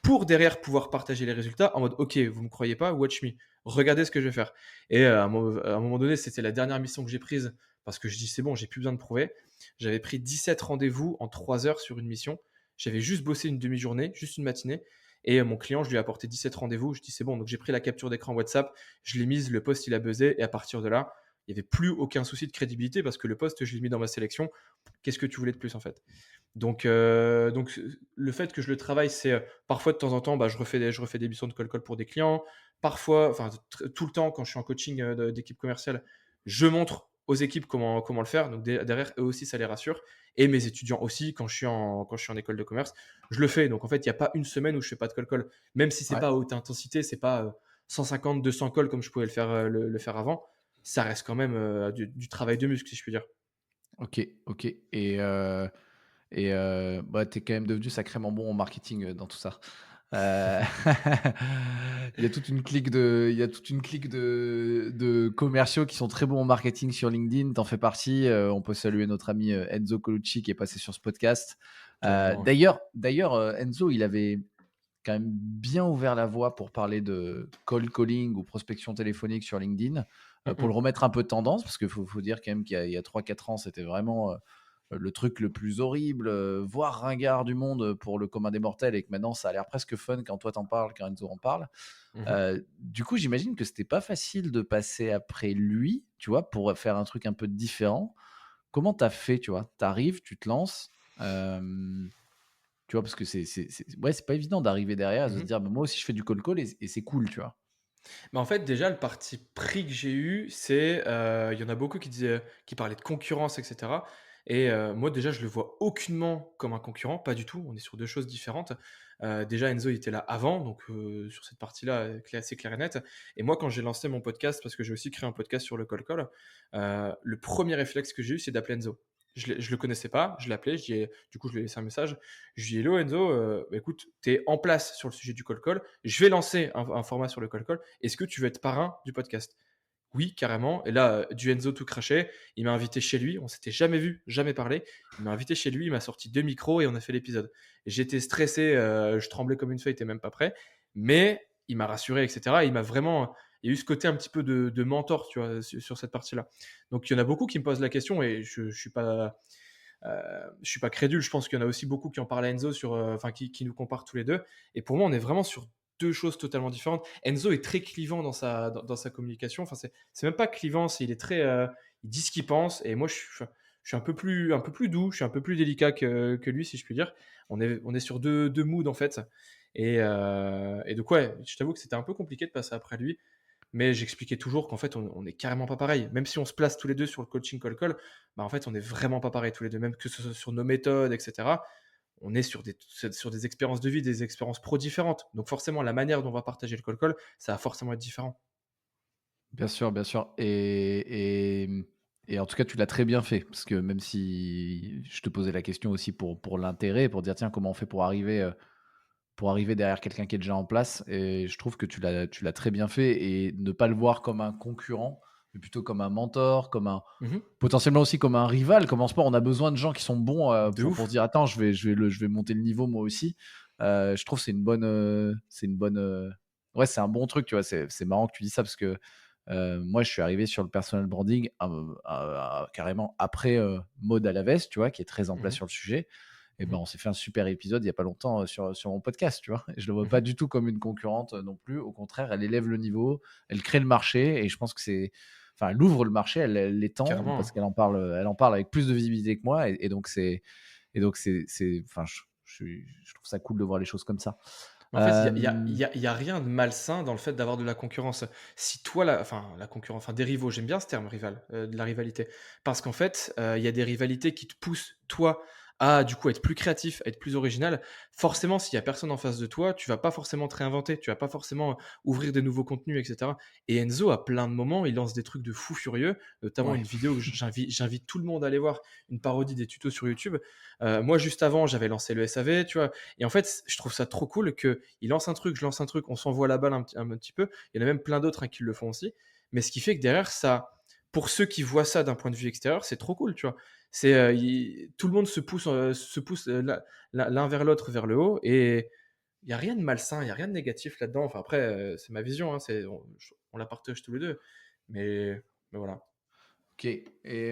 Speaker 2: pour derrière pouvoir partager les résultats en mode ok, vous me croyez pas, watch me, regardez ce que je vais faire. Et à un moment donné, c'était la dernière mission que j'ai prise parce que je dis c'est bon, j'ai plus besoin de prouver. J'avais pris 17 rendez-vous en 3 heures sur une mission. J'avais juste bossé une demi-journée, juste une matinée. Et mon client, je lui ai apporté 17 rendez-vous. Je dis c'est bon. Donc j'ai pris la capture d'écran WhatsApp, je l'ai mise, le post il a buzzé. Et à partir de là, il n'y avait plus aucun souci de crédibilité parce que le post, je l'ai mis dans ma sélection. Qu'est-ce que tu voulais de plus en fait? Donc le fait que je le travaille, c'est parfois de temps en temps, bah, je refais des missions de call-call pour des clients. Parfois, enfin tout le temps, quand je suis en coaching d'équipe commerciale, je montre aux équipes comment le faire. Donc derrière, eux aussi, ça les rassure. Et mes étudiants aussi, quand je suis en école de commerce, je le fais. Donc en fait, il n'y a pas une semaine où je fais pas de call-call. Même si c'est
Speaker 1: ouais.
Speaker 2: pas à haute intensité, c'est pas 150, 200 calls comme je pouvais le faire avant, ça reste quand même du travail de muscle, si je puis dire.
Speaker 1: Ok, ok. Et bah, tu es quand même devenu sacrément bon en marketing dans tout ça. Euh, il y a toute une clique de commerciaux qui sont très bons en marketing sur LinkedIn. T'en fais partie. On peut saluer notre ami Enzo Colucci qui est passé sur ce podcast.
Speaker 2: Carrément, ouais.
Speaker 1: D'ailleurs, Enzo, il avait quand même bien ouvert la voie pour parler de cold calling ou prospection téléphonique sur LinkedIn, pour le
Speaker 2: Mmh.
Speaker 1: remettre un peu tendance parce qu'il faut dire quand même qu'il y a 3-4 ans, c'était vraiment, le truc le plus horrible, voire ringard du monde, pour le commun des mortels et que maintenant ça a l'air presque fun quand toi t'en parles, quand Enzo en parle.
Speaker 2: Mmh.
Speaker 1: Du coup, j'imagine que c'était pas facile de passer après lui, tu vois, pour faire un truc un peu différent. Comment t'as fait, tu vois? Tu tu te lances, hem, tu vois? Parce que ouais, c'est pas évident d'arriver derrière et de se
Speaker 2: Mmh.
Speaker 1: dire: «Bah, moi aussi je fais du cold call et c'est cool», tu vois?
Speaker 2: Mais en fait, déjà, le parti pris que j'ai eu, c'est, il y en a beaucoup qui parlaient de concurrence et cetera et moi, déjà, je le vois aucunement comme un concurrent, pas du tout. On est sur 2 choses différentes. Déjà, Enzo, il était là avant, donc sur cette partie-là, c'est clair et net et moi, quand j'ai lancé mon podcast, parce que j'ai aussi créé un podcast sur le cold call, le premier réflexe que j'ai eu, c'est d'appeler Enzo. Je le connaissais pas, je l'ai appelé, du coup, je lui ai laissé un message. Je lui ai dit: «Hello Enzo, bah, écoute, tu es en place sur le sujet du cold call. Je vais lancer un format sur le cold call. Est-ce que tu veux être parrain du podcast?» Oui, carrément. Et là, du Enzo tout craché, il m'a invité chez lui. On s'était jamais vu, jamais parlé. Il m'a invité chez lui, il m'a sorti 2 micros et on a fait l'épisode. J'étais stressé, je tremblais comme une feuille, il était même pas prêt. Mais il m'a rassuré, et cetera. Il m'a vraiment, il y a eu ce côté un petit peu de mentor, tu vois, sur cette partie-là. Donc il y en a beaucoup qui me posent la question et je suis pas crédule. Je pense qu'il y en a aussi beaucoup qui en parlent à Enzo enfin, qui nous comparent tous les deux. Et pour moi, on est vraiment sur deux choses totalement différentes. Enzo est très clivant dans sa communication. Enfin, c'est même pas clivant, il est très, il dit ce qu'il pense. Et moi, je suis un peu plus doux, je suis un peu plus délicat que lui, si je puis dire. On est sur deux moods en fait. Et donc ouais, je t'avoue que c'était un peu compliqué de passer après lui. Mais j'expliquais toujours qu'en fait, on est carrément pas pareil. Même si on se place tous les 2 sur le coaching call call, bah, en fait, on est vraiment pas pareil tous les 2. Même que ce soit sur nos méthodes et cetera, on est sur des expériences de vie, des expériences pro différentes. Donc forcément, la manière dont on va partager le call call, ça va forcément être différent.
Speaker 1: Bien sûr et en tout cas, tu l'as très bien fait parce que même si je te posais la question aussi pour l'intérêt, pour dire: «Tiens, comment on fait pour arriver derrière quelqu'un qui est déjà en place?» Et je trouve que tu l'as très bien fait et ne pas le voir comme un concurrent, mais plutôt comme un mentor, comme un
Speaker 2: Mmh.
Speaker 1: potentiellement aussi comme un rival. Comme en sport, on a besoin de gens qui sont bons,
Speaker 2: De
Speaker 1: pour se
Speaker 2: ouf.
Speaker 1: dire: «Attends, je vais monter le niveau moi aussi». Je trouve que c'est une bonne, ouais, c'est un bon truc, tu vois? C'est marrant que tu dis ça parce que, moi, je suis arrivé sur le personal branding, carrément après, Maud Alavès, tu vois? Qui est très en place
Speaker 2: Mmh.
Speaker 1: sur le sujet. Et ben,
Speaker 2: Mmh.
Speaker 1: on s'est fait un super épisode il y a pas longtemps, sur mon podcast, tu vois? Et je le vois pas
Speaker 2: Mmh.
Speaker 1: du tout comme une concurrente, non plus. Au contraire, elle élève le niveau, elle crée le marché et je pense que elle ouvre le marché, elle l'étend parce
Speaker 2: Carrément.
Speaker 1: elle en parle avec plus de visibilité que moi et donc enfin, je trouve ça cool de voir les choses comme ça.
Speaker 2: Mais en fait,
Speaker 1: Hem,
Speaker 2: il y a rien de malsain dans le fait d'avoir de la concurrence. Si toi, la concurrence, enfin des rivaux, j'aime bien ce terme rival, de la rivalité. Parce qu'en fait, il y a des rivalités qui te poussent, toi, à du coup être plus créatif, à être plus original. Forcément, s'il y a personne en face de toi, tu vas pas forcément te réinventer, tu vas pas forcément ouvrir des nouveaux contenus, et cetera. Et Enzo, à plein de moments, il lance des trucs de fou furieux, notamment
Speaker 1: ouais.
Speaker 2: une vidéo que j'invite tout le monde à aller voir, une parodie des tutos sur YouTube. Moi, juste avant, j'avais lancé le SAV, tu vois? Et en fait, je trouve ça trop cool qu'il lance un truc, je lance un truc, on s'envoie la balle un petit peu. Il y en a même plein d'autres, hein, qui le font aussi. Mais ce qui fait que derrière ça, pour ceux qui voient ça d'un point de vue extérieur, c'est trop cool, tu vois? Tout le monde se pousse l'un vers l'autre vers le haut et il y a rien de malsain, il y a rien de négatif là-dedans. Enfin après, c'est ma vision, hein, on la partage tous les 2. Mais voilà.
Speaker 1: OK et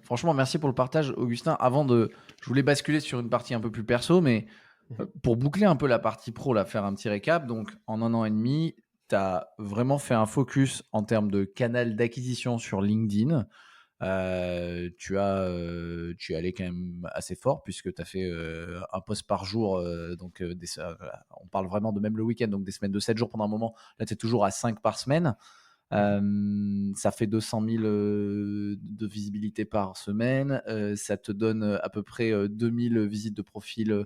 Speaker 1: franchement merci pour le partage Augustin. Je voulais basculer sur une partie un peu plus perso, mais,
Speaker 2: Mmh.
Speaker 1: pour boucler un peu la partie pro là, faire un petit récap, donc en 1 an et demi, tu as vraiment fait un focus en termes de canal d'acquisition sur LinkedIn. Tu es allé quand même assez fort puisque tu as fait, 1 post par jour, donc on parle vraiment de même le week-end, donc des semaines de 7 jours pendant un moment. Là, tu es toujours à 5 par semaine.
Speaker 2: Mmh.
Speaker 1: Ça fait 200 000 de visibilité par semaine. Ça te donne, à peu près, 2 000 visites de profil,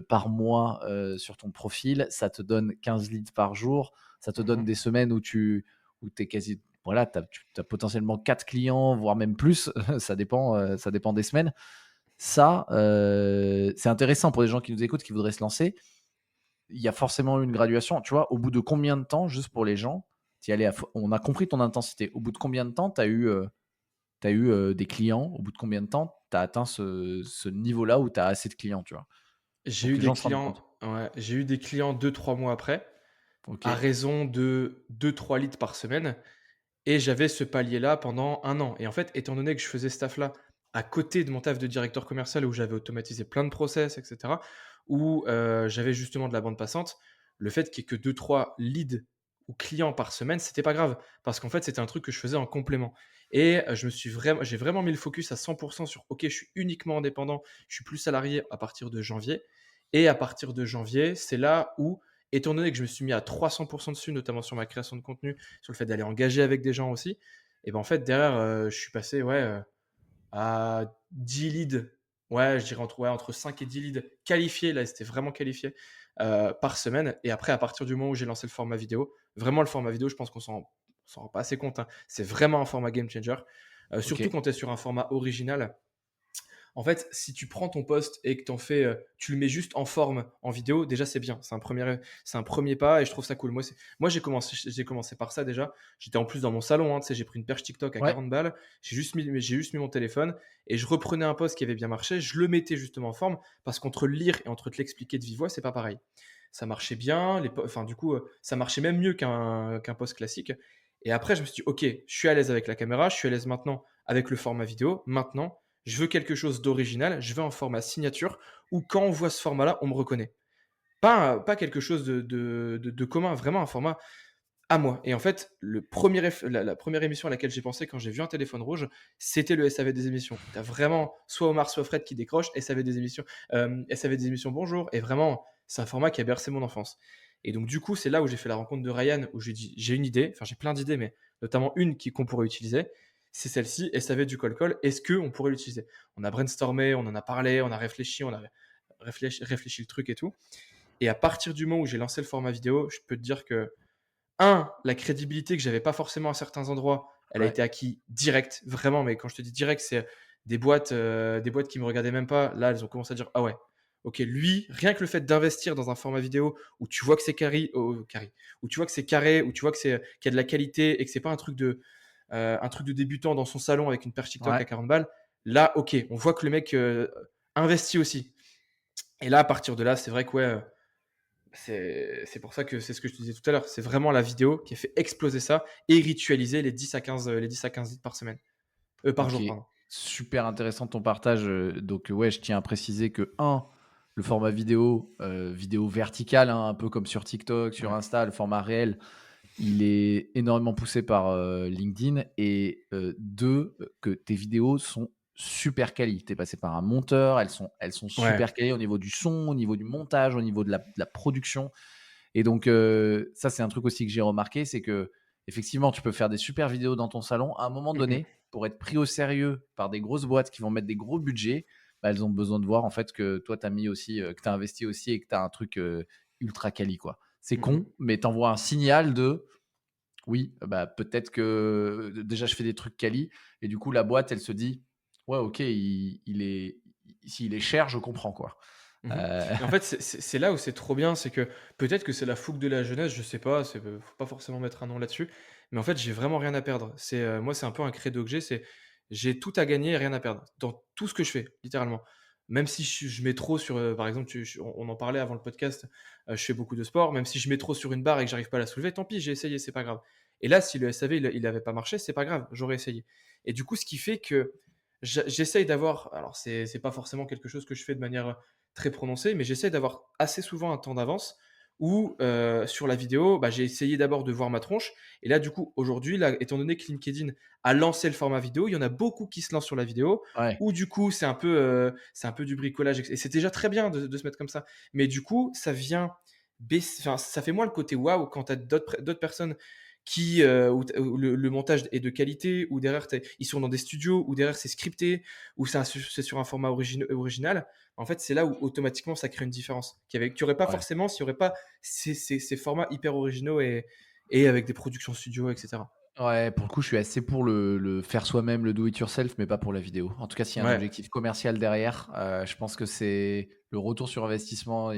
Speaker 1: par mois, sur ton profil. Ça te donne 15 leads par jour. Ça te donne
Speaker 2: Mmh.
Speaker 1: des semaines où tu es quasi voilà, tu as potentiellement 4 clients, voire même plus. Ça dépend des semaines. Ça, c'est intéressant pour les gens qui nous écoutent, qui voudraient se lancer. Il y a forcément eu une graduation. Tu vois, au bout de combien de temps, juste pour les gens, on a compris ton intensité. Au bout de combien de temps tu as eu des clients? Au bout de combien de temps tu as atteint ce niveau-là où tu as assez de clients, tu vois?
Speaker 2: J'ai
Speaker 1: Pour
Speaker 2: eu
Speaker 1: que les
Speaker 2: des
Speaker 1: gens se rendent
Speaker 2: clients
Speaker 1: compte.
Speaker 2: Ouais, j'ai eu des clients 2-3 mois après,
Speaker 1: Ok.
Speaker 2: à raison de 2-3 leads par semaine. Et j'avais ce palier-là pendant 1 an. Et en fait, étant donné que je faisais ce taf-là à côté de mon taf de directeur commercial où j'avais automatisé plein de process, et cetera, où j'avais justement de la bande passante, le fait qu'il y ait que 2-3 leads ou clients par semaine, c'était pas grave. Parce qu'en fait, c'était un truc que je faisais en complément. Et j'ai vraiment mis le focus à 100% sur OK, je suis uniquement indépendant, je suis plus salarié à partir de janvier. Et à partir de janvier, c'est là où, étant donné que je me suis mis à 300% dessus, notamment sur ma création de contenu, sur le fait d'aller engager avec des gens aussi, et ben en fait derrière je suis passé à 10 leads, ouais je dirais entre 5 et 10 leads qualifiés, là c'était vraiment qualifié par semaine. Et après à partir du moment où j'ai lancé le format vidéo, vraiment le format vidéo, je pense qu'on s'en rend pas assez compte, hein. C'est vraiment un format game changer.
Speaker 1: Ok.
Speaker 2: Surtout quand tu es sur un format original. En fait, si tu prends ton post et que tu le mets juste en forme en vidéo, déjà c'est bien. C'est un premier pas et je trouve ça cool. Moi j'ai commencé par ça déjà. J'étais en plus dans mon salon, hein, tu sais, j'ai pris une perche TikTok à
Speaker 1: Ouais.
Speaker 2: 40 balles. J'ai juste mis mon téléphone et je reprenais un post qui avait bien marché. Je le mettais justement en forme parce qu'entre le lire et entre te l'expliquer de vive voix, c'est pas pareil. Ça marchait bien. Enfin, du coup, ça marchait même mieux qu'un post classique. Et après, je me suis dit, ok, je suis à l'aise avec la caméra, je suis à l'aise maintenant avec le format vidéo. Maintenant, je veux quelque chose d'original, je veux un format signature où quand on voit ce format-là, on me reconnaît. Pas quelque chose de commun, vraiment un format à moi. Et en fait, la première émission à laquelle j'ai pensé quand j'ai vu un téléphone rouge, c'était le SAV des émissions. Tu as vraiment soit Omar, soit Fred qui décroche, SAV des émissions bonjour. Et vraiment, c'est un format qui a bercé mon enfance. Et donc, du coup, c'est là où j'ai fait la rencontre de Ryan, où j'ai dit, j'ai une idée, enfin, j'ai plein d'idées, mais notamment une qu'on pourrait utiliser. C'est celle-ci, SAV du call-call. Est-ce qu'on pourrait l'utiliser? On a brainstormé, on en a parlé, on a réfléchi, on a réfléchi le truc et tout. Et à partir du moment où j'ai lancé le format vidéo, je peux te dire que la crédibilité que j'avais pas forcément à certains endroits, elle a
Speaker 1: Ouais.
Speaker 2: été acquise direct, vraiment. Mais quand je te dis direct, c'est des boîtes qui me regardaient même pas. Là, elles ont commencé à dire ah ouais, ok, lui, rien que le fait d'investir dans un format vidéo où tu vois que c'est carré, où tu vois que c'est carré, où tu vois qu'il y a de la qualité et que c'est pas un truc de débutant dans son salon avec une perche TikTok
Speaker 1: Ouais.
Speaker 2: à 40 balles. Là, ok, on voit que le mec investit aussi. Et là, à partir de là, c'est vrai que ouais. C'est pour ça que c'est ce que je te disais tout à l'heure. C'est vraiment la vidéo qui a fait exploser ça et ritualiser les 10 à 15 leads par semaine. Par
Speaker 1: Ok.
Speaker 2: jour, pardon.
Speaker 1: Super intéressant ton partage. Donc ouais, je tiens à préciser que le format vidéo, vidéo verticale, hein, un peu comme sur TikTok, sur
Speaker 2: Ouais.
Speaker 1: Insta, le format réel, il est énormément poussé par LinkedIn. Et deux, que tes vidéos sont super quali. Tu es passé par un monteur, elles sont
Speaker 2: Ouais.
Speaker 1: super quali au niveau du son, au niveau du montage, au niveau de la production. Et donc, ça, c'est un truc aussi que j'ai remarqué, c'est que effectivement, tu peux faire des super vidéos dans ton salon. À un moment
Speaker 2: Mm, mm.
Speaker 1: donné, pour être pris au sérieux par des grosses boîtes qui vont mettre des gros budgets, bah, elles ont besoin de voir en fait que toi, tu as mis aussi, que tu as investi aussi et que tu as un truc ultra quali, quoi. C'est
Speaker 2: Mm, mm.
Speaker 1: con, mais t'envoies un signal de oui, bah, peut-être que déjà je fais des trucs quali. Et du coup, la boîte, elle se dit ouais, ok, s'il est cher, je comprends, quoi.
Speaker 2: Mhm.
Speaker 1: Euh,
Speaker 2: Et en fait, c'est là où c'est trop bien, c'est que peut-être que c'est la fougue de la jeunesse, je sais pas, faut pas forcément mettre un nom là-dessus, mais en fait, j'ai vraiment rien à perdre. Moi, c'est un peu un credo que j'ai tout à gagner et rien à perdre dans tout ce que je fais, littéralement. Même si je mets trop sur, par exemple, on en parlait avant le podcast, je fais beaucoup de sport, même si je mets trop sur une barre et que j'arrive pas à la soulever, tant pis, j'ai essayé, c'est pas grave. Et là, si le SAV il avait pas marché, c'est pas grave, j'aurais essayé. Et du coup, ce qui fait que j'essaye d'avoir, alors c'est pas forcément quelque chose que je fais de manière très prononcé, mais j'essaie d'avoir assez souvent un temps d'avance où sur la vidéo, bah, j'ai essayé d'abord de voir ma tronche. Et là, du coup, aujourd'hui, là, étant donné que LinkedIn a lancé le format vidéo, il y en a beaucoup qui se lancent sur la vidéo,
Speaker 1: ouais,
Speaker 2: où du coup, c'est un peu du bricolage. Et c'est déjà très bien de se mettre comme ça. Mais du coup, ça vient enfin, ça fait moins le côté waouh quand tu as d'autres personnes où le montage est de qualité, où derrière ils sont dans des studios, où derrière c'est scripté, où c'est sur un format original. En fait, c'est là où automatiquement ça crée une différence qu'il n'y aurait pas
Speaker 1: ouais.
Speaker 2: forcément s'il n'y aurait pas ces formats hyper originaux et avec des productions studio, etc.
Speaker 1: Ouais, pour le coup, je suis assez pour le faire soi-même, le do it yourself, mais pas pour la vidéo. En tout cas, s'il y a un
Speaker 2: Ouais.
Speaker 1: objectif commercial derrière, je pense que c'est le retour sur investissement.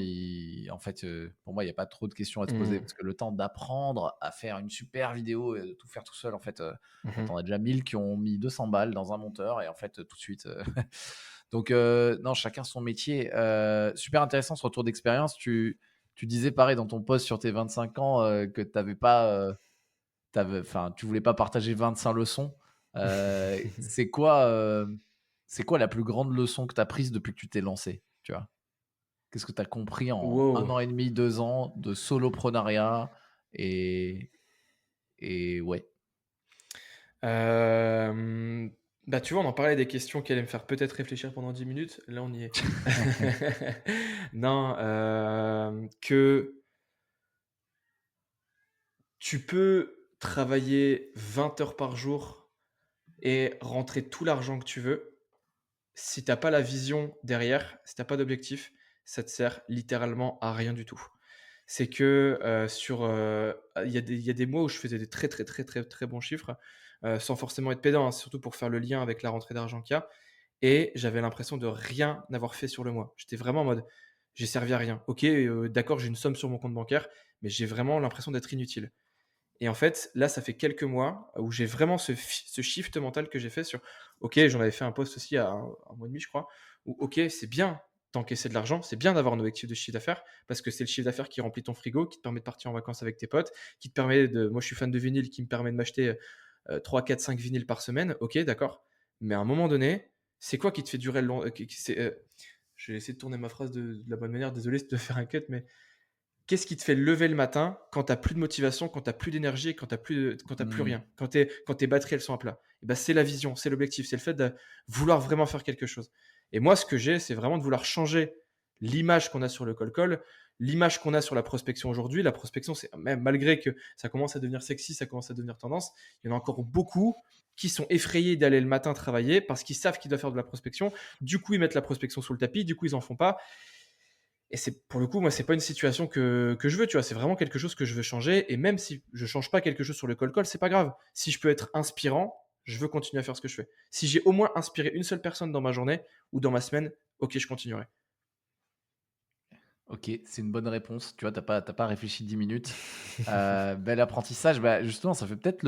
Speaker 1: En fait, pour moi, il n'y a pas trop de questions à se poser
Speaker 2: Mhm.
Speaker 1: parce que le temps d'apprendre à faire une super vidéo et de tout faire tout seul, en fait,
Speaker 2: Mhm.
Speaker 1: t'en as déjà 1000 qui ont mis 200 balles dans un monteur et en fait, tout de suite. Donc, non, chacun son métier. Super intéressant ce retour d'expérience. Tu disais pareil dans ton post sur tes 25 ans que t'avais pas, enfin, tu voulais pas partager 25 leçons. C'est quoi la plus grande leçon que tu as prise depuis que tu t'es lancé, tu vois? Qu'est-ce que tu as compris en un
Speaker 2: Wow.
Speaker 1: an et demi, 2 ans de soloprenariat et ouais.
Speaker 2: Hem, Bah, tu vois, on en parlait des questions qui allaient me faire peut-être réfléchir pendant 10 minutes. Là, on y est. Non, que tu peux travailler 20 heures par jour et rentrer tout l'argent que tu veux. Si t'as pas la vision derrière, si t'as pas d'objectif, ça te sert littéralement à rien du tout. C'est que, il y a des mois où je faisais des très, très, très, très, très bons chiffres, sans forcément être pédant, hein, surtout pour faire le lien avec la rentrée d'argent qu'il y a, et j'avais l'impression de rien avoir fait sur le mois. J'étais vraiment en mode: «J'ai servi à rien. OK, d'accord, j'ai une somme sur mon compte bancaire, mais j'ai vraiment l'impression d'être inutile». Et en fait, là, ça fait quelques mois où j'ai vraiment ce shift mental que j'ai fait sur OK, j'en avais fait un post aussi à un mois et demi, je crois, où OK, c'est bien d'encaisser de l'argent, c'est bien d'avoir un objectif de chiffre d'affaires parce que c'est le chiffre d'affaires qui remplit ton frigo, qui te permet de partir en vacances avec tes potes, qui te permet de moi, je suis fan de vinyle, qui me permet de m'acheter, 3, 4, 5 vinyles par semaine. OK, d'accord. Mais à un moment donné, c'est quoi qui te fait durer le long qui c'est, je vais essayer de tourner ma phrase de la bonne manière, désolé de te faire un cut, mais qu'est-ce qui te fait lever le matin quand tu as plus de motivation, quand tu as plus d'énergie et quand tu plus
Speaker 1: Mmh.
Speaker 2: rien? Quand tes batteries, elles sont à plat? Et ben, c'est la vision, c'est l'objectif, c'est le fait de vouloir vraiment faire quelque chose. Et moi, ce que j'ai, c'est vraiment de vouloir changer l'image qu'on a sur le call, l'image qu'on a sur la prospection aujourd'hui. La prospection, c'est même malgré que ça commence à devenir sexy, ça commence à devenir tendance, il y en a encore beaucoup qui sont effrayés d'aller le matin travailler parce qu'ils savent qu'ils doivent faire de la prospection. Du coup, ils mettent la prospection sous le tapis, du coup, ils en font pas. Et c'est pour le coup, moi, c'est pas une situation que je veux, tu vois. C'est vraiment quelque chose que je veux changer. Et même si je change pas quelque chose sur le call, c'est pas grave. Si je peux être inspirant, je veux continuer à faire ce que je fais. Si j'ai au moins inspiré une seule personne dans ma journée ou dans ma semaine, ok, je continuerai.
Speaker 1: OK, c'est une bonne réponse. Tu vois, t'as pas réfléchi 10 minutes. Bel apprentissage. Bah, justement, ça fait peut-être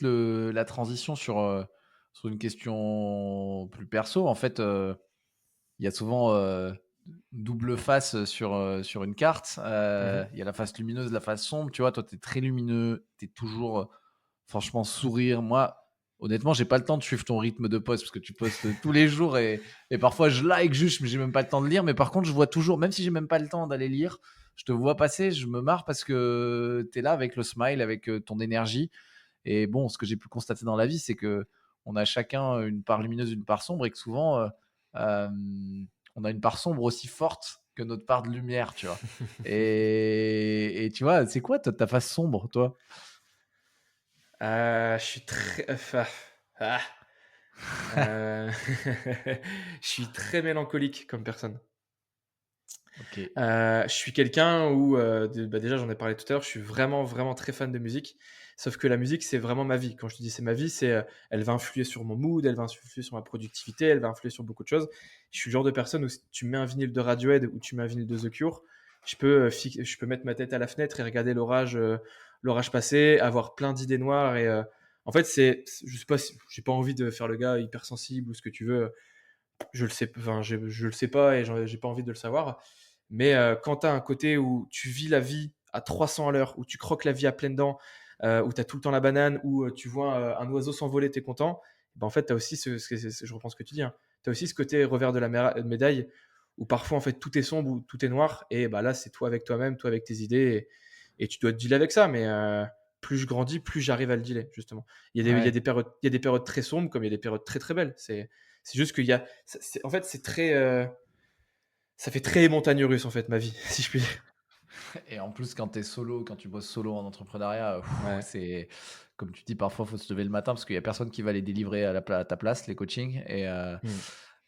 Speaker 1: la transition sur une question plus perso. En fait, il y a souvent, double face sur une carte.
Speaker 2: Mhm.
Speaker 1: Il y a la face lumineuse, la face sombre. Tu vois, toi, tu es très lumineux, tu es toujours, franchement sourire. Moi, honnêtement, j'ai pas le temps de suivre ton rythme de post parce que tu postes tous les jours et parfois je like juste, mais j'ai même pas le temps de lire. Mais par contre, je vois toujours, même si j'ai même pas le temps d'aller lire, je te vois passer, je me marre parce que tu es là avec le smile, avec, ton énergie. Et bon, ce que j'ai pu constater dans la vie, c'est que on a chacun une part lumineuse, une part sombre, et que souvent, on a une part sombre aussi forte que notre part de lumière, tu vois. Et tu vois, c'est quoi ta face sombre, toi?
Speaker 2: Je suis très. Ah, euh, je suis très mélancolique comme personne.
Speaker 1: Ok.
Speaker 2: Je suis quelqu'un où, bah, déjà j'en ai parlé tout à l'heure, je suis vraiment, vraiment très fan de musique. Sauf que la musique, c'est vraiment ma vie. Quand je te dis c'est ma vie, elle va influer sur mon mood, elle va influer sur ma productivité, elle va influer sur beaucoup de choses. Je suis le genre de personne où si tu mets un vinyle de Radiohead ou tu mets un vinyle de The Cure, je peux mettre ma tête à la fenêtre et regarder l'orage passer, avoir plein d'idées noires en fait, je sais pas si j'ai pas envie de faire le gars hypersensible ou ce que tu veux. Je le sais, enfin, je le sais pas et j'ai pas envie de le savoir. Mais quand tu as un côté où tu vis la vie à 300 à l'heure, où tu croques la vie à pleines dents, où tu as tout le temps la banane, où tu vois un oiseau s'envoler, tu es content, ben en fait, tu as aussi je reprends ce que tu dis, hein, tu as aussi ce côté revers de la médaille, où parfois, en fait, tout est sombre, où tout est noir, et bah, là, c'est toi avec toi-même, toi avec tes idées, et tu dois te dealer avec ça. Mais plus je grandis, plus j'arrive à le dealer, justement.
Speaker 1: Ouais.
Speaker 2: Il y a des périodes très sombres, comme il y a des périodes très très belles. C'est juste qu'il y a. En fait, c'est très. Ça fait très montagne russe, en fait, ma vie, si je puis dire.
Speaker 1: Et en plus, quand tu es solo, quand tu bosses solo en entrepreneuriat,
Speaker 2: Ouais.
Speaker 1: c'est comme tu dis, parfois, il faut se lever le matin parce qu'il y a personne qui va les délivrer à ta place, les coachings.
Speaker 2: Hmm.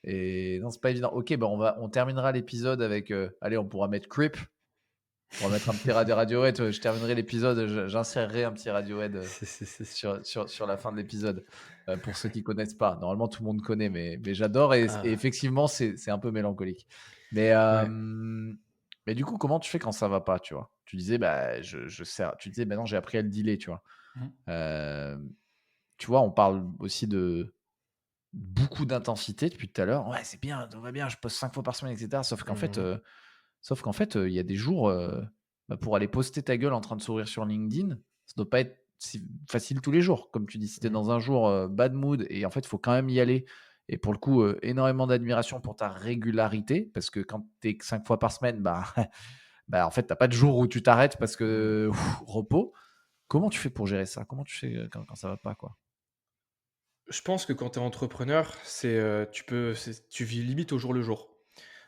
Speaker 1: Et non, c'est pas évident. Ok, bah on terminera l'épisode avec. Allez, on pourra mettre Creep. On va mettre un petit Radiohead. Je terminerai l'épisode. J'insérerai un petit Radiohead sur la fin de l'épisode pour ceux qui connaissent pas. Normalement, tout le monde connaît, mais j'adore. Et
Speaker 2: Ah,
Speaker 1: effectivement, c'est un peu mélancolique. Mais,
Speaker 2: ouais.
Speaker 1: mais du coup, comment tu fais quand ça va pas, tu vois? Tu disais, bah, tu disais, maintenant, j'ai appris à le dealer, tu vois?
Speaker 2: Mhm.
Speaker 1: Euh, Tu vois, on parle aussi beaucoup d'intensité depuis tout à l'heure. Ouais, c'est bien, tout va bien, je poste 5 fois par semaine, et cetera.
Speaker 2: Mmh.
Speaker 1: Il y a des jours, pour aller poster ta gueule en train de sourire sur LinkedIn, ça doit pas être si facile tous les jours. Comme tu dis, si tu es
Speaker 2: Mmh.
Speaker 1: dans un jour, bad mood et en fait, il faut quand même y aller et pour le coup, énormément d'admiration pour ta régularité parce que quand tu es 5 fois par semaine, bah, en fait, tu as pas de jour où tu t'arrêtes parce
Speaker 2: Mmh.
Speaker 1: que repos. Comment tu fais pour gérer ça? Comment tu fais, quand ça va pas, quoi?
Speaker 2: Je pense que quand tu es entrepreneur, tu vis limite au jour le jour.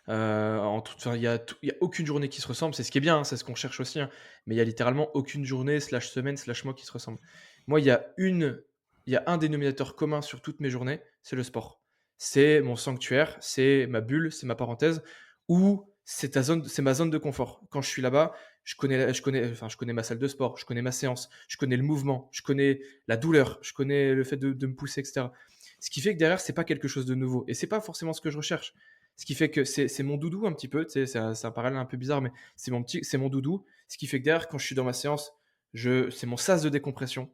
Speaker 2: En toute enfin, il y a aucune journée qui se ressemble. C'est ce qui est bien, hein, c'est ce qu'on cherche aussi, hein, mais il y a littéralement aucune journée, slash semaine, slash mois qui se ressemble. Moi, il y a un dénominateur commun sur toutes mes journées, c'est le sport. C'est mon sanctuaire, c'est ma bulle, c'est ma parenthèse, ou c'est ma zone de confort. Quand je suis là-bas, je connais ma salle de sport, je connais ma séance, je connais le mouvement, je connais la douleur, je connais le fait de me pousser, et cetera. Ce qui fait que derrière, c'est pas quelque chose de nouveau et c'est pas forcément ce que je recherche. Ce qui fait que c'est mon doudou un petit peu, tu sais, c'est un parallèle un peu bizarre, mais c'est mon doudou. Ce qui fait que derrière, quand je suis dans ma séance, c'est mon sas de décompression.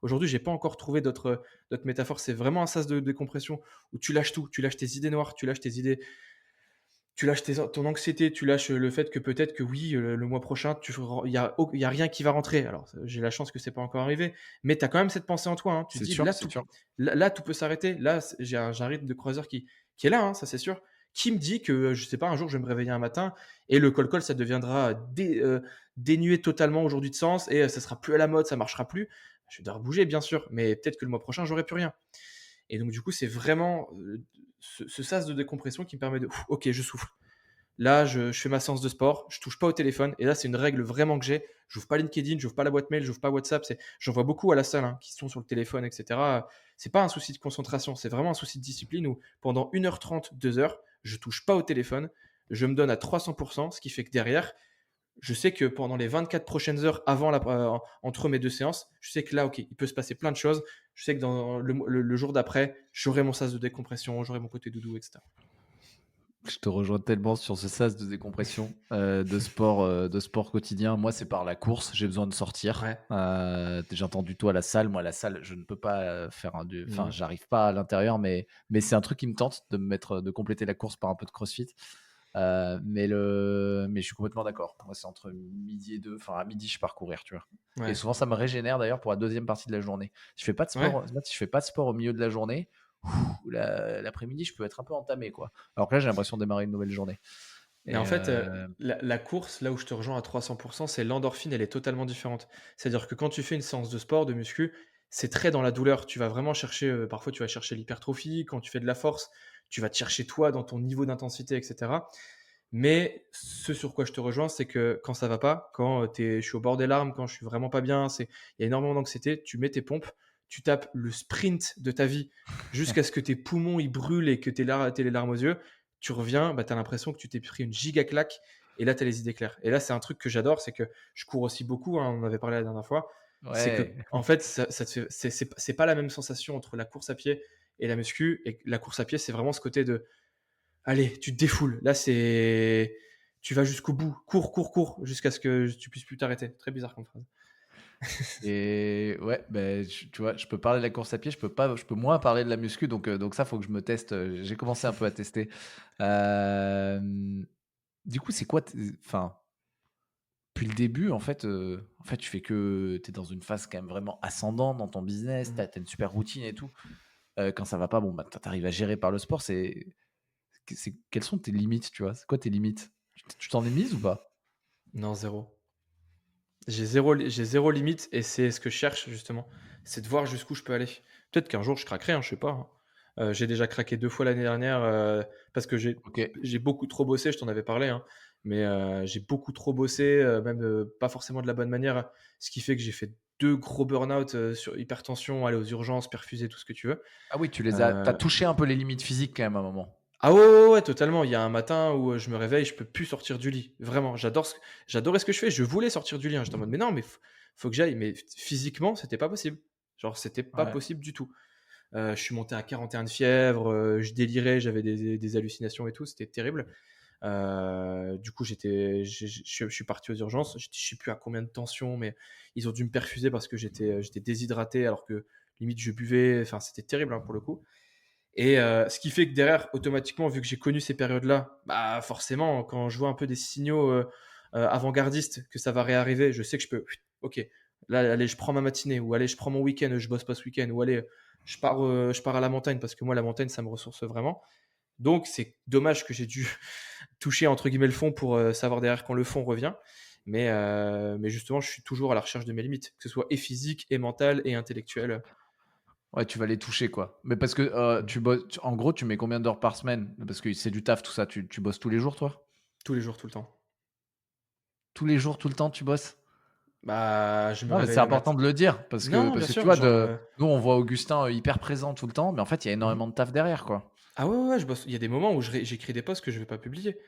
Speaker 2: Aujourd'hui, j'ai pas encore trouvé d'autres métaphores. C'est vraiment un sas de décompression où tu lâches tout. Tu lâches tes idées noires, tu lâches tes idées, tu lâches ton anxiété, tu lâches le fait que peut-être que oui, le mois prochain, il y a rien qui va rentrer. Alors, j'ai la chance que c'est pas encore arrivé, mais tu as quand même cette pensée en toi, hein. Tu te
Speaker 1: C'est
Speaker 2: dis,
Speaker 1: sûr, c'est sûr.
Speaker 2: là, tout peut s'arrêter. Là, j'ai un rythme de croisière qui est là, hein, ça c'est sûr. Qui me dit que, je sais pas, un jour, je vais me réveiller un matin et le col-col, ça deviendra dénué totalement aujourd'hui de sens et ça sera plus à la mode, ça marchera plus. Je vais devoir bouger, bien sûr, mais peut-être que le mois prochain, j'aurai plus rien. Et donc, du coup, c'est vraiment ce sas de décompression qui me permet de, ok, je souffle. Là, je fais ma séance de sport, je touche pas au téléphone. Et là, c'est une règle vraiment que j'ai. J'ouvre pas LinkedIn, j'ouvre pas la boîte mail, j'ouvre pas WhatsApp. J'en vois beaucoup à la salle, hein, qui sont sur le téléphone, etc. C'est pas un souci de concentration, c'est vraiment un souci de discipline où pendant 1h30, 2 heures, je touche pas au téléphone, je me donne à 300%, ce qui fait que derrière, je sais que pendant les 24 prochaines heures entre mes deux séances, je sais que là, ok, il peut se passer plein de choses. Je sais que dans le jour d'après, j'aurai mon sas de décompression, j'aurai mon côté doudou, etc.
Speaker 1: Je te rejoins tellement sur ce sas de décompression, de sport quotidien. Moi, c'est par la course, j'ai besoin de sortir.
Speaker 2: Ouais.
Speaker 1: J'entends du tout à la salle. Moi, la salle, je ne peux pas,
Speaker 2: Mhm.
Speaker 1: j'arrive pas à l'intérieur, mais c'est un truc qui me tente de compléter la course par un peu de crossfit. Mais je suis complètement d'accord. Moi, c'est entre midi et 2, enfin, à midi, je pars courir, tu vois? Et
Speaker 2: Ouais.
Speaker 1: souvent, ça me régénère d'ailleurs pour la deuxième partie de la journée. Je fais pas de
Speaker 2: Ouais.
Speaker 1: sport, si je fais pas de sport au milieu de la journée, l'après-midi, je peux être un peu entamé, quoi. Alors que là, j'ai l'impression de démarrer une nouvelle journée.
Speaker 2: Mais
Speaker 1: Et
Speaker 2: en fait, la course, là où je te rejoins à 300, c'est l'endorphine, elle est totalement différente. C'est-à-dire que quand tu fais une séance de sport, de muscu, c'est très dans la douleur. Tu vas vraiment chercher, parfois tu vas chercher l'hypertrophie, quand tu fais de la force, tu vas te chercher toi dans ton niveau d'intensité, et cetera. Mais ce sur quoi je te rejoins, c'est que quand ça va pas, quand, je suis au bord des larmes, quand je suis vraiment pas bien, il y a énormément d'anxiété, tu mets tes pompes, tu tapes le sprint de ta vie jusqu'à ce que tes poumons, ils brûlent et que tu aies les larmes aux yeux. Tu reviens, bah, tu as l'impression que tu t'es pris une giga claque et là, tu as les idées claires. Et là, c'est un truc que j'adore, c'est que je cours aussi beaucoup, hein, on en avait parlé la dernière fois. C'est
Speaker 1: ouais,
Speaker 2: que en fait, ça te fait c'est pas la même sensation entre la course à pied et la muscu et la course à pied, c'est vraiment ce côté de: «Allez, tu te défoules». Là, tu vas jusqu'au bout. Cours, cours, cours jusqu'à ce que tu puisses plus t'arrêter. Très bizarre comme phrase.
Speaker 1: et ouais, beh, tu vois, je peux parler de la course à pied, je peux moins parler de la muscu, donc ça, faut que je me teste, j'ai commencé un peu à tester. Hem, du coup, c'est quoi t enfin, depuis le début, en fait, tu fais que tu es dans une phase quand même vraiment ascendante dans ton business, tu
Speaker 2: Mmh.
Speaker 1: as une super routine et tout. Quand ça va pas, bon, bah, tu arrives à gérer par le sport. Quelles sont tes limites, tu vois? C'est quoi tes limites? Tu t'en es mise ou pas?
Speaker 2: Non, zéro. J'ai 0 limite et c'est ce que je cherche justement, c'est de voir jusqu'où je peux aller. Peut-être qu'un jour je craquerai, hein, je sais pas, hein. J'ai déjà craqué 2 fois l'année dernière, parce que
Speaker 1: OK.
Speaker 2: j'ai beaucoup trop bossé, je t'en avais parlé, hein, mais j'ai beaucoup trop bossé, même, pas forcément de la bonne manière, ce qui fait que j'ai fait 2 gros burn-out, sur hypertension, aller aux urgences, perfusé, tout ce que tu veux.
Speaker 1: Ah oui, tu
Speaker 2: Heu
Speaker 1: touché un peu les limites physiques quand même à un moment?
Speaker 2: Ah ouais, ouais, ouais, totalement. Il y a un matin où, je me réveille, je peux plus sortir du lit. Vraiment, j'adorais ce que je fais. Je voulais sortir du lit, hein. J'étais en mode: «Mais non, mais faut que j'aille». Mais physiquement, c'était pas possible. Genre, c'était pas
Speaker 1: Ouais.
Speaker 2: possible du tout. Je suis monté à 41 de fièvre, je délirais, j'avais des hallucinations et tout, c'était terrible. Du coup, je suis parti aux urgences. Je sais plus à combien de tension, mais ils ont dû me perfuser parce que j'étais déshydraté alors que limite je buvais. Enfin, c'était terrible, hein, pour le coup. Et ce qui fait que derrière, automatiquement, vu que j'ai connu ces périodes-là, bah, forcément, quand je vois un peu des signaux, avant-gardistes que ça va réarriver, je sais que je peux OK, là, allez, je prends ma matinée ou allez, je prends mon week-end, je bosse pas ce week-end ou allez, je pars à la montagne parce que moi, la montagne, ça me ressource vraiment. Donc c'est dommage que j'ai dû toucher, entre guillemets, «le fond» pour, savoir derrière quand le fond revient. Mais justement, je suis toujours à la recherche de mes limites, que ce soit et physique et mentale et intellectuelle.
Speaker 1: Ouais, tu vas les toucher, quoi. Mais parce que,
Speaker 2: Mmh.
Speaker 1: en gros, tu mets combien d'heures par semaine? Parce que c'est du taf tout ça. Tu bosses tous les jours, toi?
Speaker 2: Tous les jours, tout le temps.
Speaker 1: Tous les jours, tout le temps, tu bosses?
Speaker 2: Bah, je me
Speaker 1: Non, mais c'est
Speaker 2: réveille le
Speaker 1: important
Speaker 2: matin.
Speaker 1: de le dire
Speaker 2: Non, bien
Speaker 1: parce que tu
Speaker 2: sûr,
Speaker 1: vois,
Speaker 2: genre,
Speaker 1: nous, on voit Augustin, hyper présent tout le temps, mais en fait, il y a
Speaker 2: mmh.
Speaker 1: énormément de taf derrière, quoi.
Speaker 2: Ah ouais, ouais, ouais, je bosse. Il y a des moments où j'écris des posts que je vais pas publier.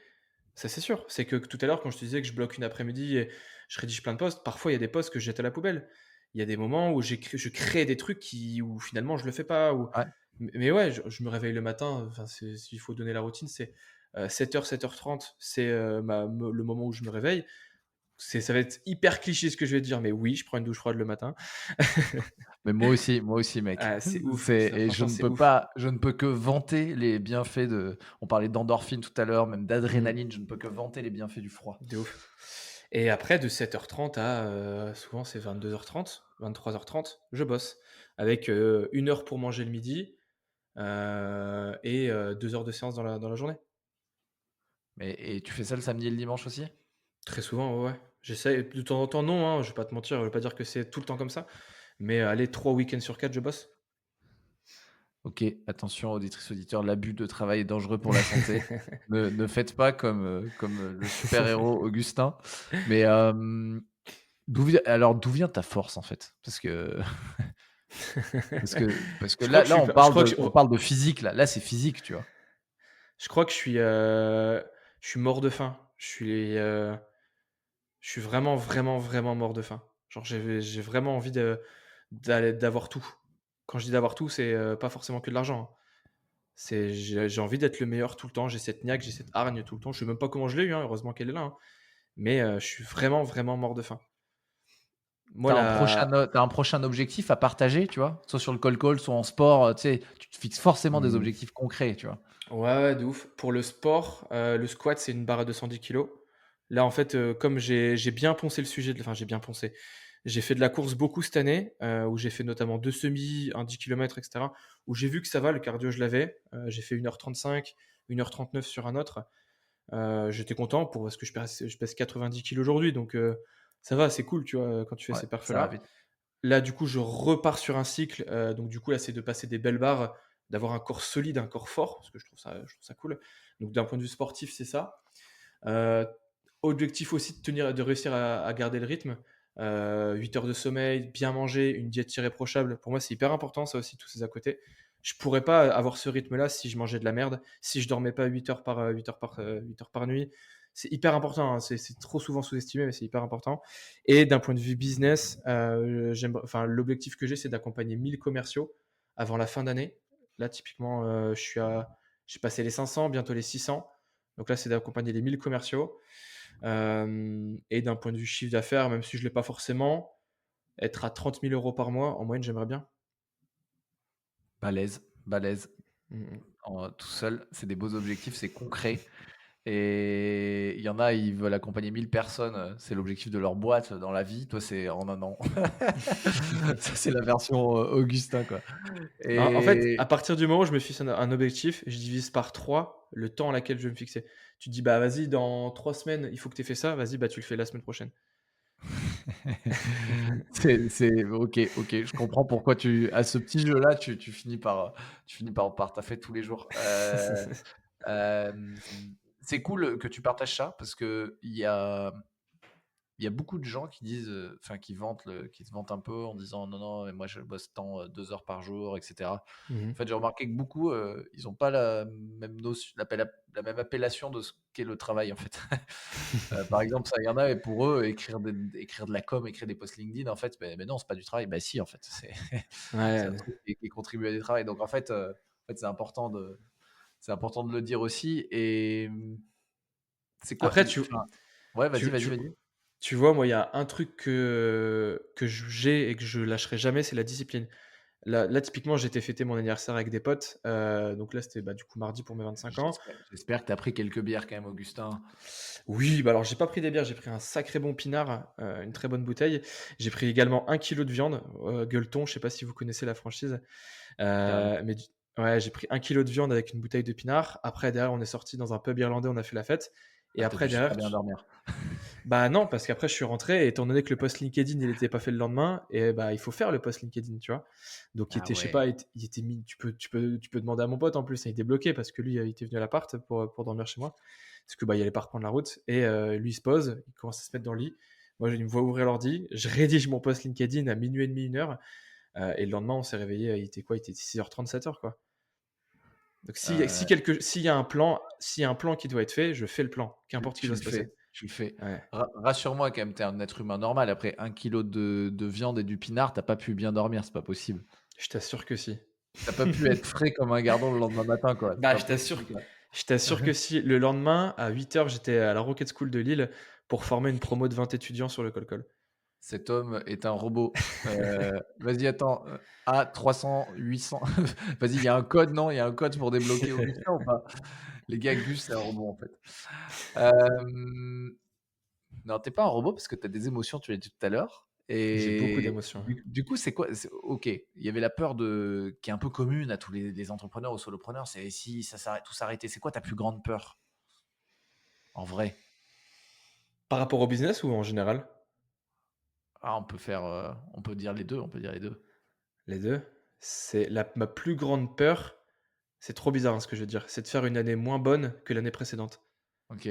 Speaker 2: Ça, c'est sûr. C'est que tout à l'heure, quand je te disais que je bloque une après-midi et je rédige plein de posts, parfois il y a des posts que je jette à la poubelle. Il y a des moments où je crée des trucs où finalement je le fais pas.
Speaker 1: Ouais.
Speaker 2: Mais ouais, je me réveille le matin. Enfin, s'il faut donner la routine, c'est 7h, 7h30, c'est le moment où je me réveille. Ça va être hyper cliché ce que je vais te dire, mais oui, je prends une douche froide le matin.
Speaker 1: Mais moi aussi, mec.
Speaker 2: Ah, c'est ouf,
Speaker 1: C'est
Speaker 2: ça,
Speaker 1: et
Speaker 2: franchement, c'est ouf.
Speaker 1: je ne peux que vanter les bienfaits de on parlait d'endorphine tout à l'heure, même
Speaker 2: Mm.
Speaker 1: d'adrénaline, je ne peux que vanter les bienfaits du froid.
Speaker 2: De ouf. Et après de 7h30 à, souvent c'est 22h30, 23h30, je bosse. Avec, 1 heure pour manger le midi, et 2 heures de séance dans la journée.
Speaker 1: Mais et tu fais ça le samedi et le dimanche aussi?
Speaker 2: Très souvent, ouais, ouais. J'essaie de temps en temps non, hein, je vais pas te mentir, je vais pas dire que c'est tout le temps comme ça, mais allez 3 week-ends sur 4 je bosse.
Speaker 1: OK, attention auditrices, auditeurs, l'abus de travail est dangereux pour la santé. Ne faites pas comme, le super-héros Augustin. Mais, d'où vient ta force, en fait? Parce que
Speaker 2: Je crois que
Speaker 1: là
Speaker 2: je crois que
Speaker 1: on parle de physique là. Là, c'est physique, tu vois?
Speaker 2: je crois que je suis mort de faim. Je suis vraiment, vraiment, vraiment mort de faim. Genre j'ai vraiment envie d'avoir tout. Quand je dis d'avoir tout, c'est, pas forcément que de l'argent, hein. C'est j'ai envie d'être le meilleur tout le temps, j'ai cette niaque, j'ai cette hargne tout le temps. Je sais même pas comment je l'ai eu, hein, heureusement qu'elle est là, hein. Mais, je suis vraiment, vraiment mort de faim. Moi la
Speaker 1: Tu un prochain objectif à partager, tu vois? Soit sur le call, soit en sport, tu sais, tu te fixes forcément des
Speaker 2: mmh,
Speaker 1: objectifs concrets, tu vois?
Speaker 2: ouais, ouais, de ouf. Pour le sport, le squat, c'est une barre à 210 kilos. Là, en fait, comme j'ai bien poncé le sujet enfin, j'ai bien poncé. J'ai fait de la course beaucoup cette année, où j'ai fait notamment 2 semis, un 10 kilomètres et cetera, où j'ai vu que ça va, le cardio, je l'avais. J'ai fait 1h35, 1h39 sur un autre. J'étais content parce que je pèse 90 kilogrammes aujourd'hui, donc ça va, c'est cool, tu vois, quand tu fais
Speaker 1: Ouais,
Speaker 2: ces
Speaker 1: ça va
Speaker 2: perfs-là.
Speaker 1: vite.
Speaker 2: Là, du coup, je repars sur un cycle, donc du coup, là, c'est de passer des belles barres, d'avoir un corps solide, un corps fort, parce que je trouve ça cool. Donc d'un point de vue sportif, c'est ça. Heu, Objectif aussi de réussir à garder le rythme, 8 heures de sommeil, bien manger, une diète irréprochable. Pour moi, c'est hyper important ça aussi, tous ces à côté. Je pourrais pas avoir ce rythme-là si je mangeais de la merde, si je dormais pas 8 heures par nuit. C'est hyper important, hein, c'est trop souvent sous-estimé, mais c'est hyper important. Et d'un point de vue business, l'objectif que j'ai d'accompagner 1000 commerciaux avant la fin d'année. Là, typiquement, j'ai passé les 500, bientôt les 600. Donc là, c'est d'accompagner les 1000 commerciaux. Et d'un point de vue chiffre d'affaires, même si je ne l'ai pas forcément, être à 30 000 euros par mois, en moyenne, j'aimerais bien.
Speaker 1: Balèze, balèze.
Speaker 2: Mmh mh.
Speaker 1: Tout seul, c'est des beaux objectifs, c'est concret et il y en a, ils veulent accompagner 1000 personnes, c'est l'objectif de leur boîte dans la vie. Toi, c'est en un an. Ça, c'est la version, Augustin, quoi
Speaker 2: En fait, à
Speaker 1: et
Speaker 2: partir du moment où je me fixe un objectif, je divise par 3 le temps à laquelle je vais me fixer. Tu te dis: «Bah, vas-y, dans 3 semaines, il faut que tu aies fait ça». Vas-y, bah, tu le fais la semaine prochaine.
Speaker 1: c'est OK, OK, je comprends pourquoi à ce petit jeu-là, tu finis par taffer tous les jours. Hem, c'est cool, que tu partages ça parce qu'il y a beaucoup de gens qui disent, enfin qui se vantent un peu en disant: «Non, non, mais moi je bosse tant, 2 heures par jour» et cetera.
Speaker 2: Mmh
Speaker 1: En
Speaker 2: mh.
Speaker 1: fait, j'ai remarqué que beaucoup, ils ont pas la même appellation de ce qu'est le travail, en fait. Par exemple, ça, il y en a et pour eux, écrire de la com, écrire des posts LinkedIn, en fait, mais non, c'est pas du travail. Bah si, en fait, c'est un
Speaker 2: Ouais.
Speaker 1: truc qui contribue à du travail. Donc en fait, c'est important de le dire aussi et c'est quoi
Speaker 2: Après
Speaker 1: enfin ouais, vas-y,
Speaker 2: tu
Speaker 1: vas-y,
Speaker 2: tu
Speaker 1: vas-y.
Speaker 2: tu vois, moi, il y a un truc que j'ai et que je lâcherai jamais, c'est la discipline. Là, typiquement, j'étais fêter mon anniversaire avec des potes. Donc là, c'était du coup mardi pour mes 25 ans.
Speaker 1: J'espère que tu as pris quelques bières quand même, Augustin.
Speaker 2: Oui, alors j'ai pas pris des bières, j'ai pris un sacré bon pinard, une très bonne bouteille. J'ai pris également 1 kilo de viande, Gueuleton, je sais pas si vous connaissez la franchise.
Speaker 1: Carrément.
Speaker 2: Mais ouais, j'ai pris 1 kilo de viande avec une bouteille de pinard. Après, derrière, on est sorti dans un pub irlandais, on a fait la fête. Et
Speaker 1: Ah, tu
Speaker 2: après,
Speaker 1: dû super
Speaker 2: derrière,
Speaker 1: bien dormir.
Speaker 2: bah non, parce qu'après, je suis rentré, et étant donné que le post LinkedIn, il était pas fait le lendemain, et bah, il faut faire le post LinkedIn, tu vois. Donc, il
Speaker 1: Ah
Speaker 2: était, je sais pas,
Speaker 1: ouais.
Speaker 2: il était mis, tu peux demander à mon pote en plus, il était bloqué parce que lui, il était venu à l'appart pour dormir chez moi. Parce que bah, il allait pas reprendre la route. Et lui, il se pose, il commence à se mettre dans le lit. Moi, il me voit ouvrir l'ordi, je rédige mon post LinkedIn à minuit et demi, 1 heure. Et le lendemain, on s'est réveillé, il était quoi? Il était 6h30, 7h, quoi. Donc,
Speaker 1: Euh,
Speaker 2: s'il y a un plan qui doit être fait, je fais le plan, qu'importe ce qui
Speaker 1: tu
Speaker 2: doit
Speaker 1: le
Speaker 2: se passer.
Speaker 1: fais. Tu le fais.
Speaker 2: Ouais.
Speaker 1: Rassure-moi quand même, t'es un être humain normal. Après 1 kilo de viande et du pinard, t'as pas pu bien dormir, c'est pas possible.
Speaker 2: Je t'assure que si.
Speaker 1: T'as pas pu être frais comme un gardon le lendemain matin, quoi. C'est
Speaker 2: Bah,
Speaker 1: pas possible, quoi.
Speaker 2: je t'assure que si. Le lendemain, à 8h, j'étais à la Rocket School de Lille pour former une promo de 20 étudiants sur le col-col.
Speaker 1: Cet homme est un robot. Vas-y, attends. A 300, 800. Vas-y, il y a un code, non? Il y a un code pour débloquer Augustin ou pas? Les gars, Gus, c'est un robot en fait. Non, t'es pas un robot parce que tu as des émotions, tu l'as dit tout à l'heure.
Speaker 2: J'ai beaucoup
Speaker 1: Et
Speaker 2: d'émotions.
Speaker 1: du coup, c'est quoi? Ok, il y avait la peur qui est un peu commune à tous les entrepreneurs ou solopreneurs, c'est si ça s'arrête, tout s'arrêtait. C'est quoi ta plus grande peur en vrai?
Speaker 2: Par rapport au business ou en général?
Speaker 1: Ah, on peut dire les deux, on peut dire les deux.
Speaker 2: Les deux. Ma plus grande peur, c'est trop bizarre, hein, ce que je veux dire, c'est de faire une année moins bonne que l'année précédente.
Speaker 1: Ok,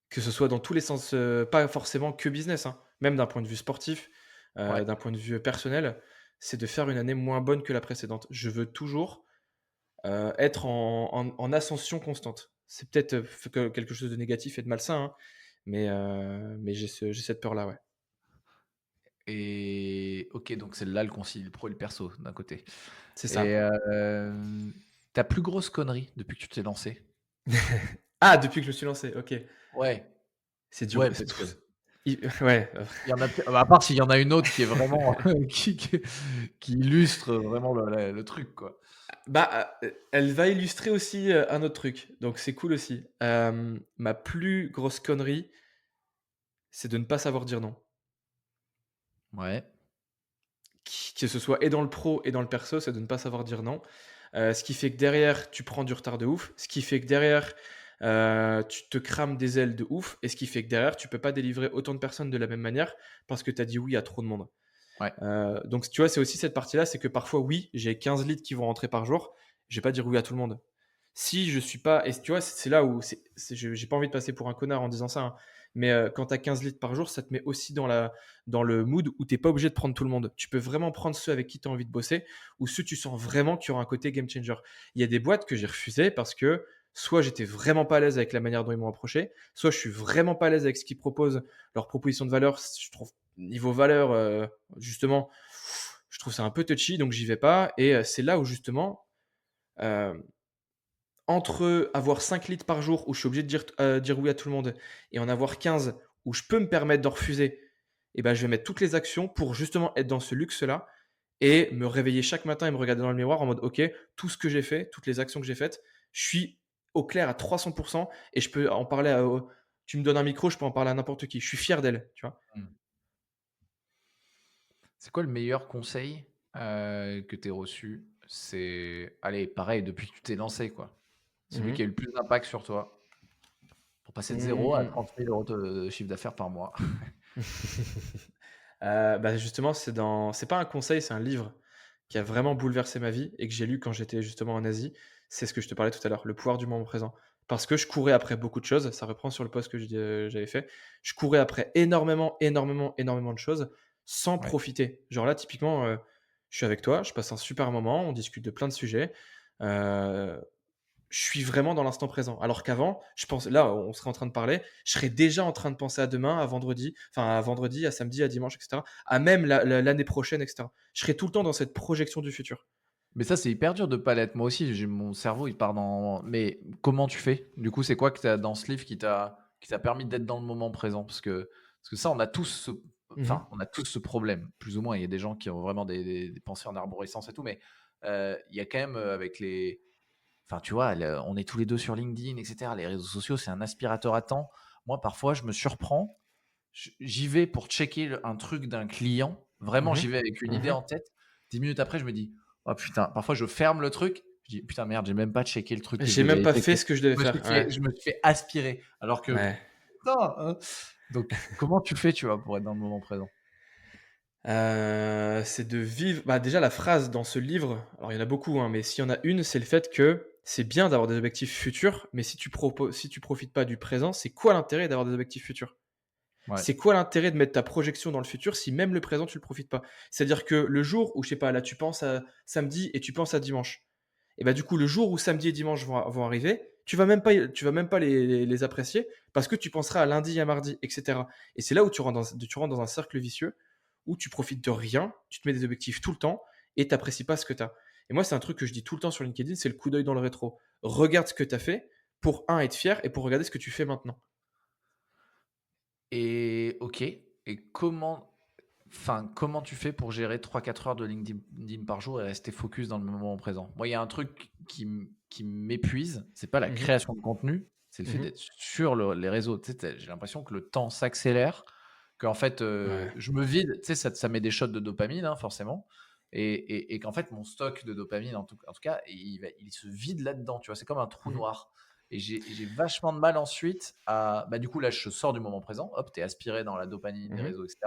Speaker 2: Que ce soit dans tous les sens, pas forcément que business, hein, même d'un point de vue sportif,
Speaker 1: ouais.
Speaker 2: d'un point de vue personnel, c'est de faire une année moins bonne que la précédente. Je veux toujours être en ascension constante. C'est peut-être quelque chose de négatif et de malsain, hein, mais j'ai cette peur-là, ouais.
Speaker 1: Et ok, donc c'est là le concile, le pro et le perso d'un côté.
Speaker 2: C'est
Speaker 1: Et
Speaker 2: ça.
Speaker 1: ta plus grosse connerie depuis que tu t'es lancé?
Speaker 2: Ah, depuis que je me suis lancé, ok.
Speaker 1: Ouais,
Speaker 2: C'est dur.
Speaker 1: ouais,
Speaker 2: Ouais.
Speaker 1: il y en a, à part s'il y en a une autre qui est vraiment qui illustre vraiment le truc, quoi.
Speaker 2: Bah, elle va illustrer aussi un autre truc, donc c'est cool aussi. Ma plus grosse connerie, c'est de ne pas savoir dire non.
Speaker 1: Ouais,
Speaker 2: Que ce soit et dans le pro et dans le perso, c'est de ne pas savoir dire non. Ce qui fait que derrière, tu prends du retard de ouf. Ce qui fait que derrière, tu te crames des ailes de ouf. Et ce qui fait que derrière, tu peux pas délivrer autant de personnes de la même manière parce que tu as dit oui à trop de monde.
Speaker 1: ouais,
Speaker 2: Donc, tu vois, c'est aussi cette partie-là, c'est que parfois, oui, j'ai 15 leads qui vont rentrer par jour. Je vais pas dire oui à tout le monde. Si je suis pas, et tu vois, c'est là où j'ai pas envie de passer pour un connard en disant ça, hein, mais quand tu as 15 leads par jour, ça te met aussi dans le mood où t'es pas obligé de prendre tout le monde. Tu peux vraiment prendre ceux avec qui tu as envie de bosser ou ceux tu sens vraiment qu'il y aura un côté game changer. Il y a des boîtes que j'ai refusées parce que soit j'étais vraiment pas à l'aise avec la manière dont ils m'ont approché, soit je suis vraiment pas à l'aise avec ce qu'ils proposent, leur proposition de valeur. Je trouve niveau valeur, justement, je trouve ça un peu touchy, donc j'y vais pas. Et c'est là où justement, euh, entre avoir 5 litres par jour où je suis obligé de dire oui à tout le monde et en avoir 15 où je peux me permettre de refuser, et ben, je vais mettre toutes les actions pour justement être dans ce luxe-là et me réveiller chaque matin et me regarder dans le miroir en mode ok, tout ce que j'ai fait, toutes les actions que j'ai faites, je suis au clair à 300% et je peux en parler tu me donnes un micro, je peux en parler à n'importe qui. Je suis fier d'elle, tu vois.
Speaker 1: mmh. C'est quoi le meilleur conseil, que tu aies reçu? C'est allez, pareil, depuis que tu t'es lancé, quoi. Celui qui a eu
Speaker 2: Mhm.
Speaker 1: le plus d'impact sur toi, pour passer de 0 à
Speaker 2: Mhm.
Speaker 1: 30 000 € de chiffre d'affaires par mois?
Speaker 2: Bah, justement, c'est pas un conseil, c'est un livre qui a vraiment bouleversé ma vie et que j'ai lu quand j'étais justement en Asie. C'est ce que je te parlais tout à l'heure, le pouvoir du moment présent. Parce que je courais après beaucoup de choses, ça reprend sur le post que j'avais fait. Je courais après énormément, énormément, énormément de choses sans
Speaker 1: Ouais.
Speaker 2: profiter. Genre là, typiquement, je suis avec toi, je passe un super moment, on discute de plein de sujets. Euh, je suis vraiment dans l'instant présent. Alors qu'avant, je pense, là, on serait en train de parler, je serais déjà en train de penser à demain, à vendredi, enfin à vendredi, à samedi, à dimanche, etc. À même l'année prochaine, etc. Je serais tout le temps dans cette projection du futur.
Speaker 1: Mais ça, c'est hyper dur de pas l'être. Moi aussi, mon cerveau, il part dans. Mais comment tu fais? Du coup, c'est quoi que tu as dans ce livre qui t'a permis d'être dans le moment présent? Parce que ça, on a tous.
Speaker 2: Mmh.
Speaker 1: enfin, on a tous ce problème, plus ou moins. Il y a des gens qui ont vraiment des pensées en arborescence et tout, mais il y a quand même avec les. Enfin, tu vois, on est tous les deux sur LinkedIn, etc. Les réseaux sociaux, c'est un aspirateur à temps. Moi, parfois, je me surprends. J'y vais pour checker un truc d'un client. Vraiment,
Speaker 2: Mmh.
Speaker 1: j'y vais avec une idée
Speaker 2: Mmh.
Speaker 1: en tête. 10 minutes après, je me dis, oh putain, parfois je ferme le truc. Je dis, putain, merde, j'ai même pas checké le truc que je
Speaker 2: J'ai
Speaker 1: devais
Speaker 2: même pas fait
Speaker 1: checker.
Speaker 2: ce que je devais
Speaker 1: Je me
Speaker 2: faire.
Speaker 1: suis
Speaker 2: Ouais,
Speaker 1: je me suis fait aspirer. Alors que,
Speaker 2: ouais.
Speaker 1: putain, hein. Donc, comment tu fais, tu vois, pour être dans le moment présent?
Speaker 2: C'est de vivre déjà la phrase dans ce livre, alors il y en a beaucoup, hein, mais s'il y en a une, c'est le fait que c'est bien d'avoir des objectifs futurs, mais si tu profites pas du présent, c'est quoi l'intérêt d'avoir des objectifs futurs?
Speaker 1: Ouais.
Speaker 2: C'est quoi l'intérêt de mettre ta projection dans le futur si même le présent tu le profites pas? C'est-à-dire que le jour où, je sais pas, là tu penses à samedi et tu penses à dimanche, et bah, du coup le jour où samedi et dimanche vont arriver, tu vas même pas les apprécier parce que tu penseras à lundi et à mardi et cetera, et c'est là où tu rentres dans un cercle vicieux où tu profites de rien, tu te mets des objectifs tout le temps et tu apprécies pas ce que tu as. Et moi, c'est un truc que je dis tout le temps sur LinkedIn, c'est le coup d'œil dans le rétro. Regarde ce que tu as fait pour, un, être fier et pour regarder ce que tu fais maintenant.
Speaker 1: Et OK. Et comment tu fais pour gérer 3-4 heures de LinkedIn par jour et rester focus dans le moment présent? Moi, il y a un truc qui m'épuise, c'est pas la
Speaker 2: Mmh mh.
Speaker 1: création de contenu, c'est le fait
Speaker 2: Mmh.
Speaker 1: d'être sur les réseaux. Tu sais, j'ai l'impression que le temps s'accélère, qu'en fait,
Speaker 2: Ouais.
Speaker 1: je me vide. Tu sais, ça met des shots de dopamine, hein, forcément, et qu'en fait, mon stock de dopamine, en tout cas, il se vide là-dedans. Tu vois, c'est comme un trou
Speaker 2: Mmh.
Speaker 1: noir. Et j'ai vachement de mal ensuite à. Bah, du coup, là, je sors du moment présent. Hop, t'es aspiré dans la dopamine des
Speaker 2: Mmh.
Speaker 1: réseaux, etc.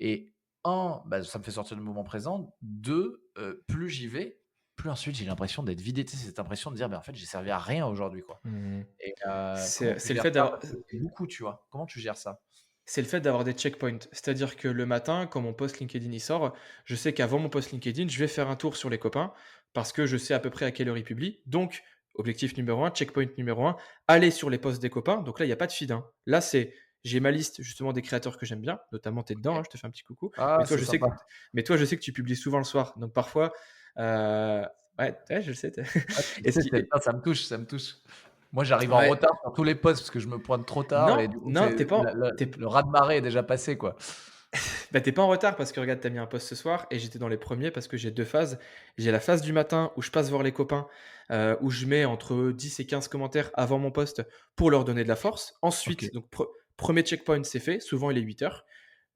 Speaker 1: Et bah, ça me fait sortir du moment présent. Deux, plus j'y vais, plus ensuite j'ai l'impression d'être vidé. Tu sais, cette impression de dire, bah, en fait, j'ai servi à rien aujourd'hui, quoi.
Speaker 2: Mmh.
Speaker 1: Et comment
Speaker 2: C'est
Speaker 1: tu
Speaker 2: c'est le
Speaker 1: gères
Speaker 2: fait
Speaker 1: ça?
Speaker 2: d'avoir
Speaker 1: Parce que c'est beaucoup, tu vois. Comment tu gères ça?
Speaker 2: c'est le fait d'avoir des checkpoints. C'est-à-dire que le matin, quand mon post LinkedIn il sort, je sais qu'avant mon post LinkedIn, je vais faire un tour sur les copains parce que je sais à peu près à quelle heure ils publient. Donc, objectif numéro un, checkpoint numéro un, aller sur les posts des copains. Donc là, il n'y a pas de feed, hein. Là, j'ai ma liste justement des créateurs que j'aime bien, notamment tu es dedans,
Speaker 1: OK.
Speaker 2: hein, je te fais un petit coucou.
Speaker 1: Ah,
Speaker 2: Mais toi,
Speaker 1: c'est
Speaker 2: je sais
Speaker 1: sympa.
Speaker 2: que, mais toi, je sais que tu publies souvent le soir. Donc parfois, euh, ouais, je le sais.
Speaker 1: Ah, tu le
Speaker 2: Et ce
Speaker 1: sais,
Speaker 2: qui,
Speaker 1: ah, ça me touche, ça me touche. Moi, j'arrive en
Speaker 2: ouais,
Speaker 1: retard sur tous les posts parce que je me pointe trop tard et
Speaker 2: non,
Speaker 1: du coup,
Speaker 2: non,
Speaker 1: c'est le raz-de-marée est déjà passé, quoi.
Speaker 2: bah, tu pas en retard parce que regarde, tu as mis un post ce soir et j'étais dans les premiers parce que j'ai 2 phases. J'ai la phase du matin où je passe voir les copains, où je mets entre 10 et 15 commentaires avant mon post pour leur donner de la force.
Speaker 1: OK.
Speaker 2: Ensuite, donc 1er checkpoint, c'est fait, souvent il est 8 heures.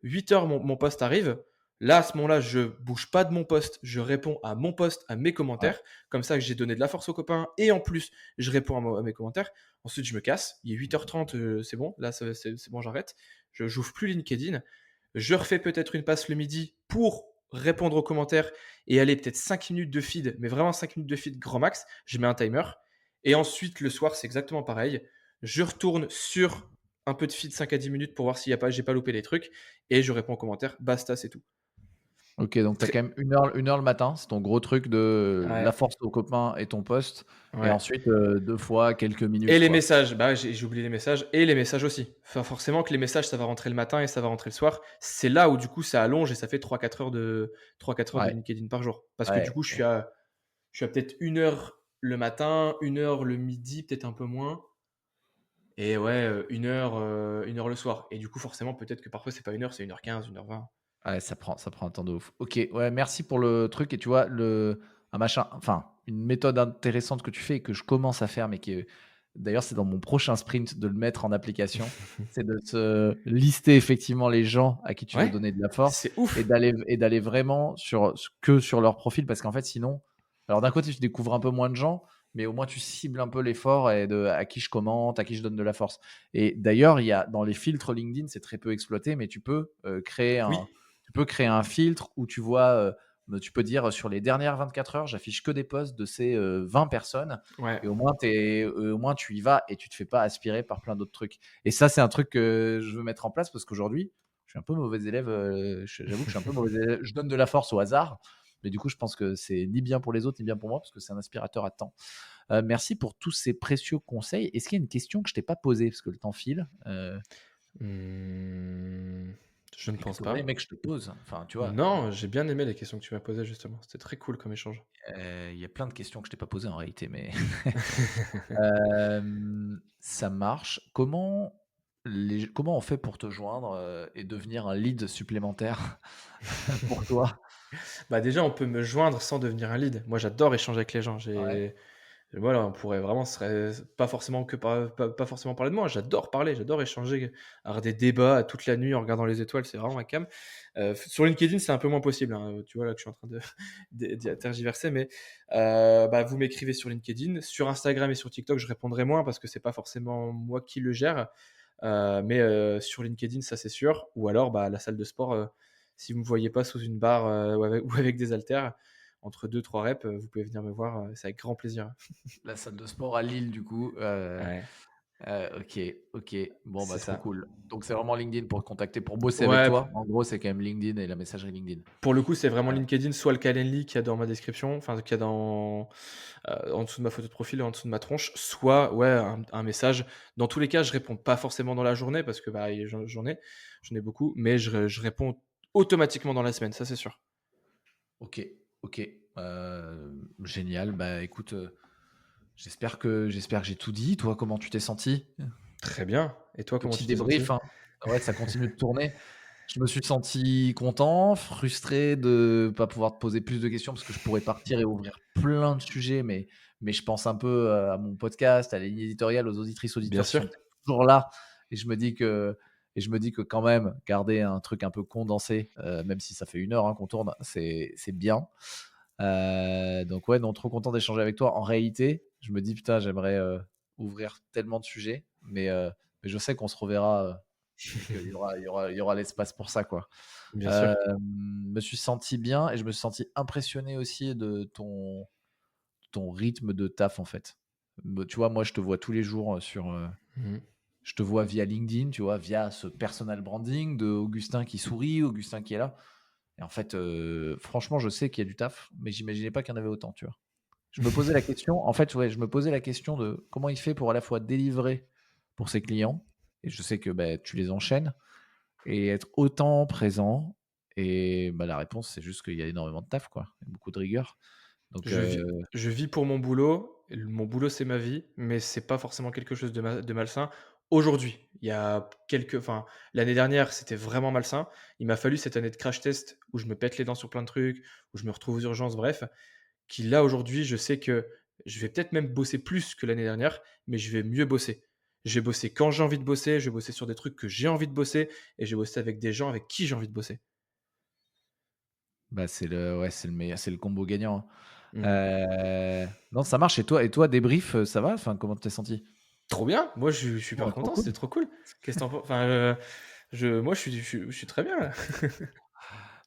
Speaker 2: 8 heures, mon post arrive. Là, à ce moment-là, je bouge pas de mon post, je réponds à mon post, à mes
Speaker 1: Ouais.
Speaker 2: commentaires. Comme ça, j'ai donné de la force aux copains et en plus, je réponds à mes commentaires. Ensuite, je me casse. Il est 8h30, c'est bon. Là, c'est bon, j'arrête. Je j'ouvre plus LinkedIn. Je refais peut-être une passe le midi pour répondre aux commentaires et aller peut-être 5 minutes de feed, mais vraiment 5 minutes de feed grand max. Je mets un timer. Et ensuite, le soir, c'est exactement pareil. Je retourne sur un peu de feed 5 à 10 minutes pour voir s'il y a pas, j'ai pas loupé des trucs. Et je réponds aux commentaires. Basta, c'est tout.
Speaker 1: OK, donc tu as
Speaker 2: Très...
Speaker 1: quand même 1 heure le matin, c'est ton gros truc de la
Speaker 2: Ouais,
Speaker 1: force aux copains et ton poste et
Speaker 2: ouais.
Speaker 1: ensuite, 2 fois quelques
Speaker 2: Et
Speaker 1: minutes,
Speaker 2: les
Speaker 1: quoi.
Speaker 2: messages, bah, j'ai oublié les messages et les messages aussi. Enfin, forcément que les messages, ça va rentrer le matin et ça va rentrer le soir. C'est là où du coup ça allonge et ça fait 3-4 heures de
Speaker 1: Ouais,
Speaker 2: LinkedIn par jour. Parce que du
Speaker 1: ouais,
Speaker 2: coup, je suis à peut-être 1 heure le matin, 1 heure le midi, peut-être un peu moins. Et ouais, 1 heure le soir. Et du coup, forcément, peut-être que parfois c'est pas 1 heure, c'est 1h15, 1h20.
Speaker 1: ouais, ça prend un temps de ouf. OK, ouais, merci pour le truc et tu vois, un machin enfin, une méthode intéressante que tu fais et que je commence à faire, mais qui d'ailleurs, c'est dans mon prochain sprint de le mettre en application, c'est de se lister effectivement les gens à qui tu veux
Speaker 2: Ouais,
Speaker 1: donner de la force
Speaker 2: c'est ouf.
Speaker 1: et d'aller vraiment que sur leur profil parce qu'en fait, sinon alors d'un côté, tu découvres un peu moins de gens, mais au moins tu cibles un peu l'effort et à qui je commente, à qui je donne de la force et d'ailleurs, il y a dans les filtres LinkedIn, c'est très peu exploité, mais
Speaker 2: Oui,
Speaker 1: tu peux créer un filtre où tu vois, tu peux dire sur les dernières 24 heures, j'affiche que des posts de ces 20 personnes
Speaker 2: ouais.
Speaker 1: et au moins tu y vas et tu te fais pas aspirer par plein d'autres trucs. Et ça, c'est un truc que je veux mettre en place parce qu'aujourd'hui, je suis un peu mauvais élève. J'avoue que je suis un peu mauvais élève. Je donne de la force au hasard, mais du coup, je pense que c'est ni bien pour les autres ni bien pour moi parce que c'est un aspirateur à temps. Merci pour tous ces précieux conseils. Est-ce qu'il y a une question que je t'ai pas posée parce que le temps file
Speaker 2: Mmh, je ne
Speaker 1: et que
Speaker 2: pense
Speaker 1: tu aurais aimé
Speaker 2: pas.
Speaker 1: que je te pose? Enfin, tu vois,
Speaker 2: Non, j'ai bien aimé les questions que tu m'as posées justement. C'était très cool comme échange.
Speaker 1: il y a plein de questions que je t'ai pas posées en réalité, mais ça marche. Comment comment on fait pour te joindre et devenir un lead supplémentaire pour toi?
Speaker 2: Bah, déjà, on peut me joindre sans devenir un lead. Moi, j'adore échanger avec les gens.
Speaker 1: Ouais.
Speaker 2: Voilà, on pourrait vraiment ce serait pas forcément pas forcément parler de moi. J'adore parler, j'adore échanger, avoir des débats toute la nuit en regardant les étoiles, c'est vraiment ma came. Sur LinkedIn, c'est un peu moins possible, hein, tu vois là que je suis en train de tergiverser, mais bah, vous m'écrivez sur LinkedIn. Sur Instagram et sur TikTok, je répondrai moins parce que c'est pas forcément moi qui le gère. Mais sur LinkedIn, ça c'est sûr. Ou alors, bah, la salle de sport, si vous me voyez pas sous une barre, ou avec des haltères, entre 2-3 reps, vous pouvez venir me voir, c'est avec grand plaisir.
Speaker 1: La salle de sport à Lille, du coup.
Speaker 2: Ouais,
Speaker 1: OK, OK. Bon, bah,
Speaker 2: c'est
Speaker 1: trop
Speaker 2: ça.
Speaker 1: cool. Donc, c'est vraiment LinkedIn pour te contacter, pour bosser avec
Speaker 2: Ouais,
Speaker 1: toi. En gros, c'est quand même LinkedIn et la messagerie LinkedIn.
Speaker 2: pour le coup, c'est vraiment
Speaker 1: Euh,
Speaker 2: LinkedIn, soit le Calendly qu'il y a dans ma description, enfin qu'il y a en dessous de ma photo de profil et en dessous de ma tronche, soit ouais, un message. Dans tous les cas, je réponds pas forcément dans la journée parce que bah, j'en ai beaucoup, mais je réponds automatiquement dans la semaine, ça c'est sûr.
Speaker 1: OK, OK. Génial. Bah, écoute, j'espère que j'ai tout dit. Toi, comment tu t'es senti?
Speaker 2: Très bien. Et toi, comment
Speaker 1: Petit
Speaker 2: tu t'es senti?
Speaker 1: débrief, hein. Ouais, ça continue de tourner. Je me suis senti content, frustré de pas pouvoir te poser plus de questions parce que je pourrais partir et ouvrir plein de sujets, mais je pense un peu à mon podcast, à la ligne éditoriale, aux auditrices,
Speaker 2: Bien
Speaker 1: auditeurs qui
Speaker 2: sûr.
Speaker 1: sont peut-être toujours là. Et je me dis que, et je me dis que quand même, garder un truc un peu condensé, même si ça fait 1 heure qu'on tourne, c'est bien. Donc ouais, non, trop content d'échanger avec toi. En réalité, je me dis, putain, j'aimerais ouvrir tellement de sujets, mais je sais qu'on se reverra et qu'il y aura l'espace pour ça, quoi.
Speaker 2: Bien sûr.
Speaker 1: Me suis senti bien et je me suis senti impressionné aussi de ton rythme de taf, en fait. Tu vois, moi, je te vois tous les jours
Speaker 2: Mmh.
Speaker 1: je te vois via LinkedIn, tu vois, via ce personal branding de Augustin qui sourit, Augustin qui est là. Et en fait, franchement, je sais qu'il y a du taf, mais j'imaginais pas qu'il y en avait autant, tu vois. Je me posais la question, en fait, ouais, je me posais la question de comment il fait pour à la fois délivrer pour ses clients, et je sais que bah, tu les enchaînes, et être autant présent. Et bah, la réponse, c'est juste qu'il y a énormément de taf, quoi. Il y a beaucoup de rigueur. Donc,
Speaker 2: Je vis pour mon boulot, mon boulot, c'est ma vie, mais c'est pas forcément quelque chose de malsain. Aujourd'hui, il y a l'année dernière, c'était vraiment malsain. Il m'a fallu cette année de crash test où je me pète les dents sur plein de trucs, où je me retrouve aux urgences, bref, qui là, aujourd'hui, je sais que je vais peut-être même bosser plus que l'année dernière, mais je vais mieux bosser. Je vais bosser quand j'ai envie de bosser, je vais bosser sur des trucs que j'ai envie de bosser et je vais bosser avec des gens avec qui j'ai envie de bosser.
Speaker 1: bah, ouais, c'est le meilleur, c'est le combo gagnant, hein.
Speaker 2: Mmh.
Speaker 1: Non, ça marche. Et toi, débrief, ça va? Enfin, comment tu t'es senti?
Speaker 2: Trop bien, moi je suis
Speaker 1: Bon,
Speaker 2: super
Speaker 1: trop
Speaker 2: content,
Speaker 1: cool.
Speaker 2: c'était trop cool. Qu'est-ce que tu en pen enfin, moi je suis très bien là.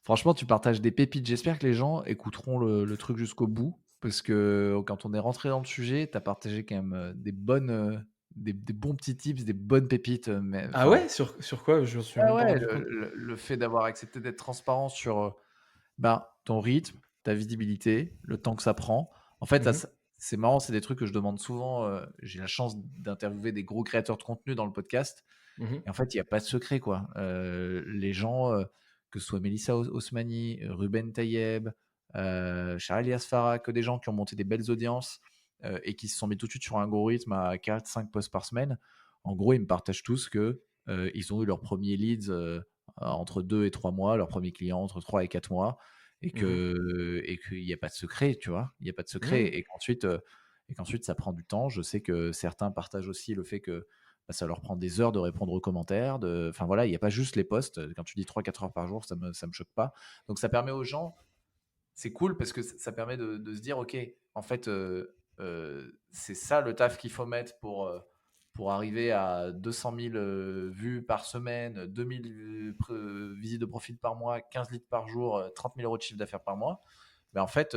Speaker 1: Franchement, tu partages des pépites. J'espère que les gens écouteront le truc jusqu'au bout, parce que quand on est rentré dans le sujet, tu as partagé quand même des bons petits tips, des bonnes pépites. Mais
Speaker 2: Ah
Speaker 1: enfin,
Speaker 2: ouais? Sur quoi? Je me suis
Speaker 1: ouais,
Speaker 2: même pas
Speaker 1: ouais,
Speaker 2: rendu
Speaker 1: le,
Speaker 2: compte.
Speaker 1: le- le fait d'avoir accepté d'être transparent sur ben, ton rythme, ta visibilité, le temps que ça prend. En fait,
Speaker 2: Mmh mh.
Speaker 1: c'est marrant, c'est des trucs que je demande souvent. J'ai la chance d'interviewer des gros créateurs de contenu dans le podcast.
Speaker 2: Mmh mh.
Speaker 1: Et en fait, il y a pas de secret, quoi. Les gens, que ce soit Mélissa Osmani, Ruben Tayeb, Charles Elias Farah, que des gens qui ont monté des belles audiences, et qui se sont mis tout de suite sur un gros rythme à 4-5 posts par semaine. En gros, ils me partagent tous que, ils ont eu leurs premiers leads, entre 2 et 3 mois, leurs premiers clients entre 3 et 4 mois, et
Speaker 2: Mmh mh.
Speaker 1: qu'il y a pas de secret, tu vois? Il y a pas de secret,
Speaker 2: Mmh.
Speaker 1: et qu'ensuite ça prend du temps. Je sais que certains partagent aussi le fait que bah, ça leur prend des heures de répondre aux commentaires. Enfin voilà, il n'y a pas juste les posts. Quand tu dis 3-4 heures par jour, ça me choque pas. Donc ça permet aux gens, c'est cool parce que ça permet de se dire, ok, en fait, c'est ça le taf qu'il faut mettre pour arriver à 200 000 vues par semaine, 2000 visites de profil par mois, 15 litres par jour, 30 000 euros de chiffre d'affaires par mois. Mais en fait,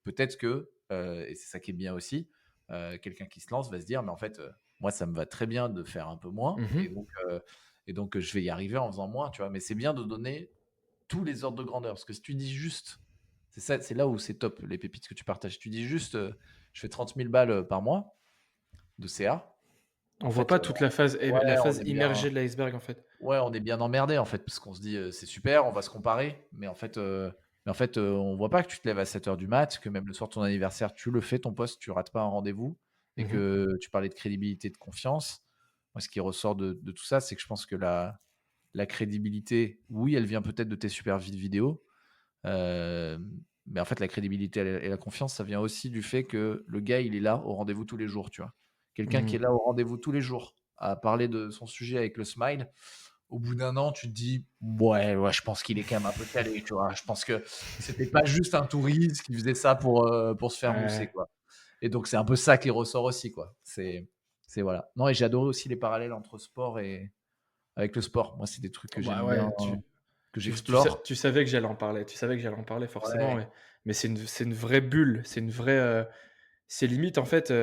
Speaker 1: peut-être que, et c'est ça qui est bien aussi, quelqu'un qui se lance va se dire, mais en fait, moi, ça me va très bien de faire un peu moins,
Speaker 2: Mmh mh.
Speaker 1: et donc je vais y arriver en faisant moins, tu vois. Mais c'est bien de donner tous les ordres de grandeur, parce que si tu dis juste, c'est ça, c'est là où c'est top, les pépites que tu partages. Si tu dis juste, je fais 30 000 balles par mois de CA,
Speaker 2: On
Speaker 1: en
Speaker 2: voit
Speaker 1: fait,
Speaker 2: pas toute la
Speaker 1: ouais,
Speaker 2: phase immergée de l'iceberg en fait.
Speaker 1: on est bien emmerdé, en fait, parce qu'on se dit, c'est super, on va se comparer, mais en fait, on voit pas que tu te lèves à 7 heures du mat, que même le soir de ton anniversaire, tu le fais, ton poste, tu rates pas un rendez-vous, et
Speaker 2: Mmh mh.
Speaker 1: que tu parlais de crédibilité, de confiance. moi, ce qui ressort de tout ça, c'est que je pense que la crédibilité, oui, elle vient peut-être de tes super vidéos, euh, mais en fait, la crédibilité et la confiance, ça vient aussi du fait que le gars, il est là au rendez-vous tous les jours, tu vois. Quelqu'un qui est
Speaker 2: Mhm.
Speaker 1: là au rendez-vous tous les jours à parler de son sujet avec le smile, au bout d'un an, tu te dis, ouais, je pense qu'il est quand même un peu calé, tu vois. Je pense que c'était pas juste un touriste qui faisait ça pour se faire mousser,
Speaker 2: Ouais.
Speaker 1: quoi. Et donc, c'est un peu ça qui ressort aussi, quoi. C'est voilà. Non, et j'ai adoré aussi les parallèles entre sport et avec le sport. Moi, c'est des trucs que
Speaker 2: Bah
Speaker 1: j'aime bien,
Speaker 2: ouais,
Speaker 1: que
Speaker 2: tu
Speaker 1: j'explore.
Speaker 2: savais que j'allais en parler. Tu savais que j'allais en parler forcément,
Speaker 1: Ouais,
Speaker 2: mais c'est une vraie bulle. C'est une vraie. C'est limite, en fait,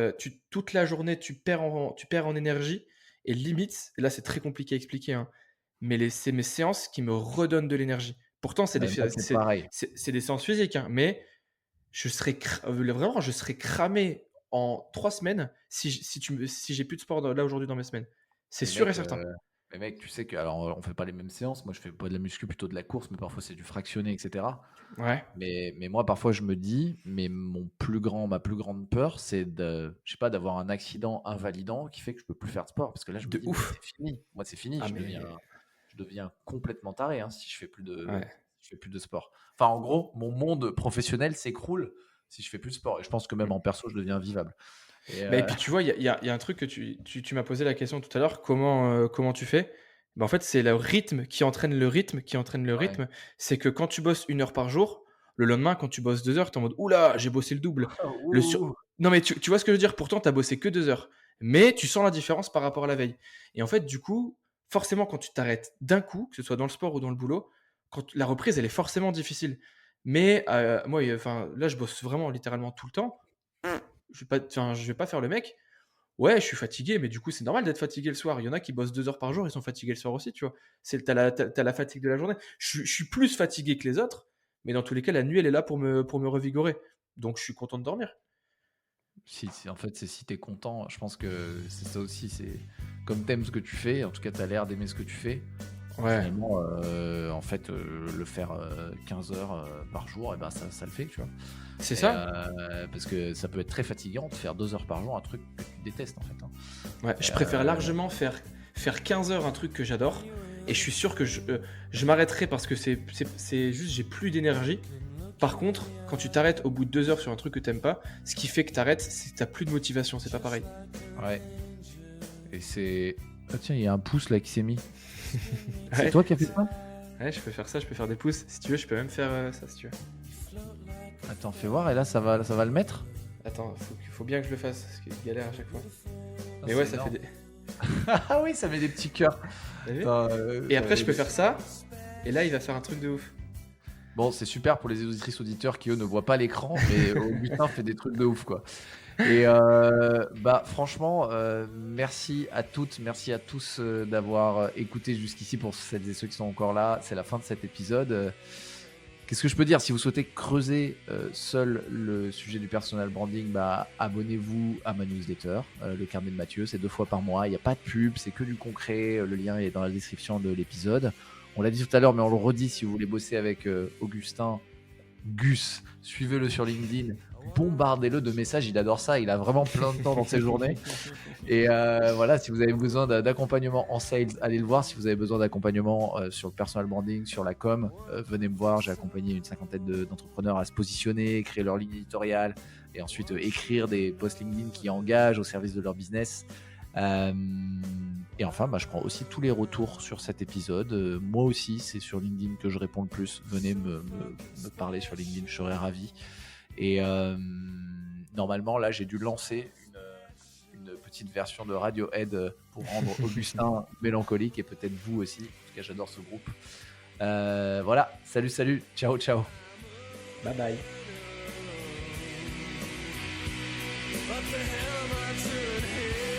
Speaker 2: toute la journée, tu perds en énergie. Et limite, et là, c'est très compliqué à expliquer, hein, mais c'est mes séances qui me redonnent de l'énergie. Pourtant,
Speaker 1: moi, c'est pareil.
Speaker 2: c'est des séances physiques, hein, mais vraiment, je serais cramé en 3 semaines si j'ai plus de sport là aujourd'hui dans mes semaines. C'est
Speaker 1: Mais
Speaker 2: sûr et
Speaker 1: mec,
Speaker 2: certain.
Speaker 1: tu sais que, alors, on fait pas les mêmes séances. Moi, je fais pas de la muscu, plutôt de la course, mais parfois c'est du fractionné, etc.
Speaker 2: Ouais.
Speaker 1: Mais moi, parfois, je me dis, mais ma plus grande peur, c'est je sais pas, d'avoir un accident invalidant qui fait que je peux plus faire de sport. Parce que là, je me
Speaker 2: De
Speaker 1: dis, mais
Speaker 2: ouf.
Speaker 1: c'est fini. Moi, c'est fini.
Speaker 2: Ah,
Speaker 1: Je deviens complètement taré, hein, si je fais plus
Speaker 2: ouais.
Speaker 1: si je fais plus de sport. Enfin, en gros, mon monde professionnel s'écroule si je fais plus de sport. Et je pense que même
Speaker 2: Mm.
Speaker 1: en perso, je deviens invivable. Et
Speaker 2: Bah, et puis tu vois, il y a un truc que tu m'as posé la question tout à l'heure, comment tu fais? Bah, en fait, c'est le rythme qui entraîne le rythme, qui entraîne le
Speaker 1: ouais.
Speaker 2: rythme. C'est que quand tu bosses 1 heure par jour, le lendemain, quand tu bosses 2 heures, tu es en mode: «Ouh là, j'ai bossé le double». Le sur
Speaker 1: Ouh.
Speaker 2: Non, mais tu vois ce que je veux dire? Pourtant, tu as bossé que 2 heures, mais tu sens la différence par rapport à la veille. Et en fait, du coup, forcément, quand tu t'arrêtes d'un coup, que ce soit dans le sport ou dans le boulot, quand la reprise, elle est forcément difficile. Mais moi, enfin, là, je bosse vraiment littéralement tout le temps. Je vais pas faire le mec. Ouais, je suis fatigué, mais du coup, c'est normal d'être fatigué le soir. Il y en a qui bossent 2 heures par jour, ils sont fatigués le soir aussi, tu vois. T'as la fatigue de la journée. Je suis plus fatigué que les autres, mais dans tous les cas, la nuit, elle est là pour me revigorer. Donc, je suis content de dormir.
Speaker 1: En fait, c'est si t'es content, je pense que c'est ça aussi. C'est comme t'aimes ce que tu fais, en tout cas, t'as l'air d'aimer ce que tu fais.
Speaker 2: Ouais,
Speaker 1: Finalement, en fait, le faire 15 heures par jour, et ben ça le fait, tu vois.
Speaker 2: c'est ça.
Speaker 1: Parce que ça peut être très fatigant de faire 2 heures par jour un truc que tu détestes, en fait, hein.
Speaker 2: Ouais,
Speaker 1: Et,
Speaker 2: je préfère largement faire 15 heures un truc que j'adore. Et je suis sûr que je m'arrêterai parce que c'est juste, j'ai plus d'énergie. Par contre, quand tu t'arrêtes au bout de 2 heures sur un truc que t'aimes pas, ce qui fait que t'arrêtes, c'est que t'as plus de motivation, c'est pas pareil.
Speaker 1: ouais. Et c'est. Ah, tiens, il y a un pouce là qui s'est mis. C'est
Speaker 2: Ouais,
Speaker 1: toi qui as fait ça?
Speaker 2: ouais, je peux faire ça, je peux faire des pouces. Si tu veux, je peux même faire ça si tu veux.
Speaker 1: Attends, fais voir, et là, ça va le mettre?
Speaker 2: Attends, faut bien que je le fasse, parce qu'il galère à chaque fois.
Speaker 1: Ah,
Speaker 2: Mais ouais,
Speaker 1: c'est
Speaker 2: ça fait
Speaker 1: énorme.
Speaker 2: des.
Speaker 1: Ah oui, ça met des petits cœurs.
Speaker 2: T'as vu.
Speaker 1: Attends,
Speaker 2: Et
Speaker 1: ça
Speaker 2: après,
Speaker 1: met
Speaker 2: je peux
Speaker 1: des-
Speaker 2: faire ça, et là, il va faire un truc de ouf.
Speaker 1: Bon, c'est super pour les auditrices auditeurs qui eux ne voient pas l'écran, mais Augustin fait des trucs de ouf, quoi. Et bah franchement, merci à toutes, merci à tous d'avoir écouté jusqu'ici. Pour celles et ceux qui sont encore là, c'est la fin de cet épisode. Qu'est-ce que je peux dire? Si vous souhaitez creuser seul le sujet du personal branding, bah abonnez-vous à ma newsletter, le carnet de Mathieu. C'est 2 fois par mois. Il n'y a pas de pub, c'est que du concret. Le lien est dans la description de l'épisode. On l'a dit tout à l'heure, mais on le redit, si vous voulez bosser avec Augustin, Gus, suivez-le sur LinkedIn, bombardez-le de messages, il adore ça, il a vraiment plein de temps dans ses journées. Et voilà, si vous avez besoin d'accompagnement en sales, allez le voir. Si vous avez besoin d'accompagnement sur le personal branding, sur la com, venez me voir. J'ai accompagné une 50aine d'entrepreneurs à se positionner, créer leur ligne éditoriale et ensuite écrire des posts LinkedIn qui engagent au service de leur business. Et enfin, bah, je prends aussi tous les retours sur cet épisode. Moi aussi, c'est sur LinkedIn que je réponds le plus. Venez me parler sur LinkedIn, je serais ravi. Et normalement, là, j'ai dû lancer une petite version de Radiohead pour rendre Augustin mélancolique et peut-être vous aussi. En tout cas, j'adore ce groupe. Voilà, salut, ciao.
Speaker 2: Bye bye.
Speaker 3: What the hell am I doing here?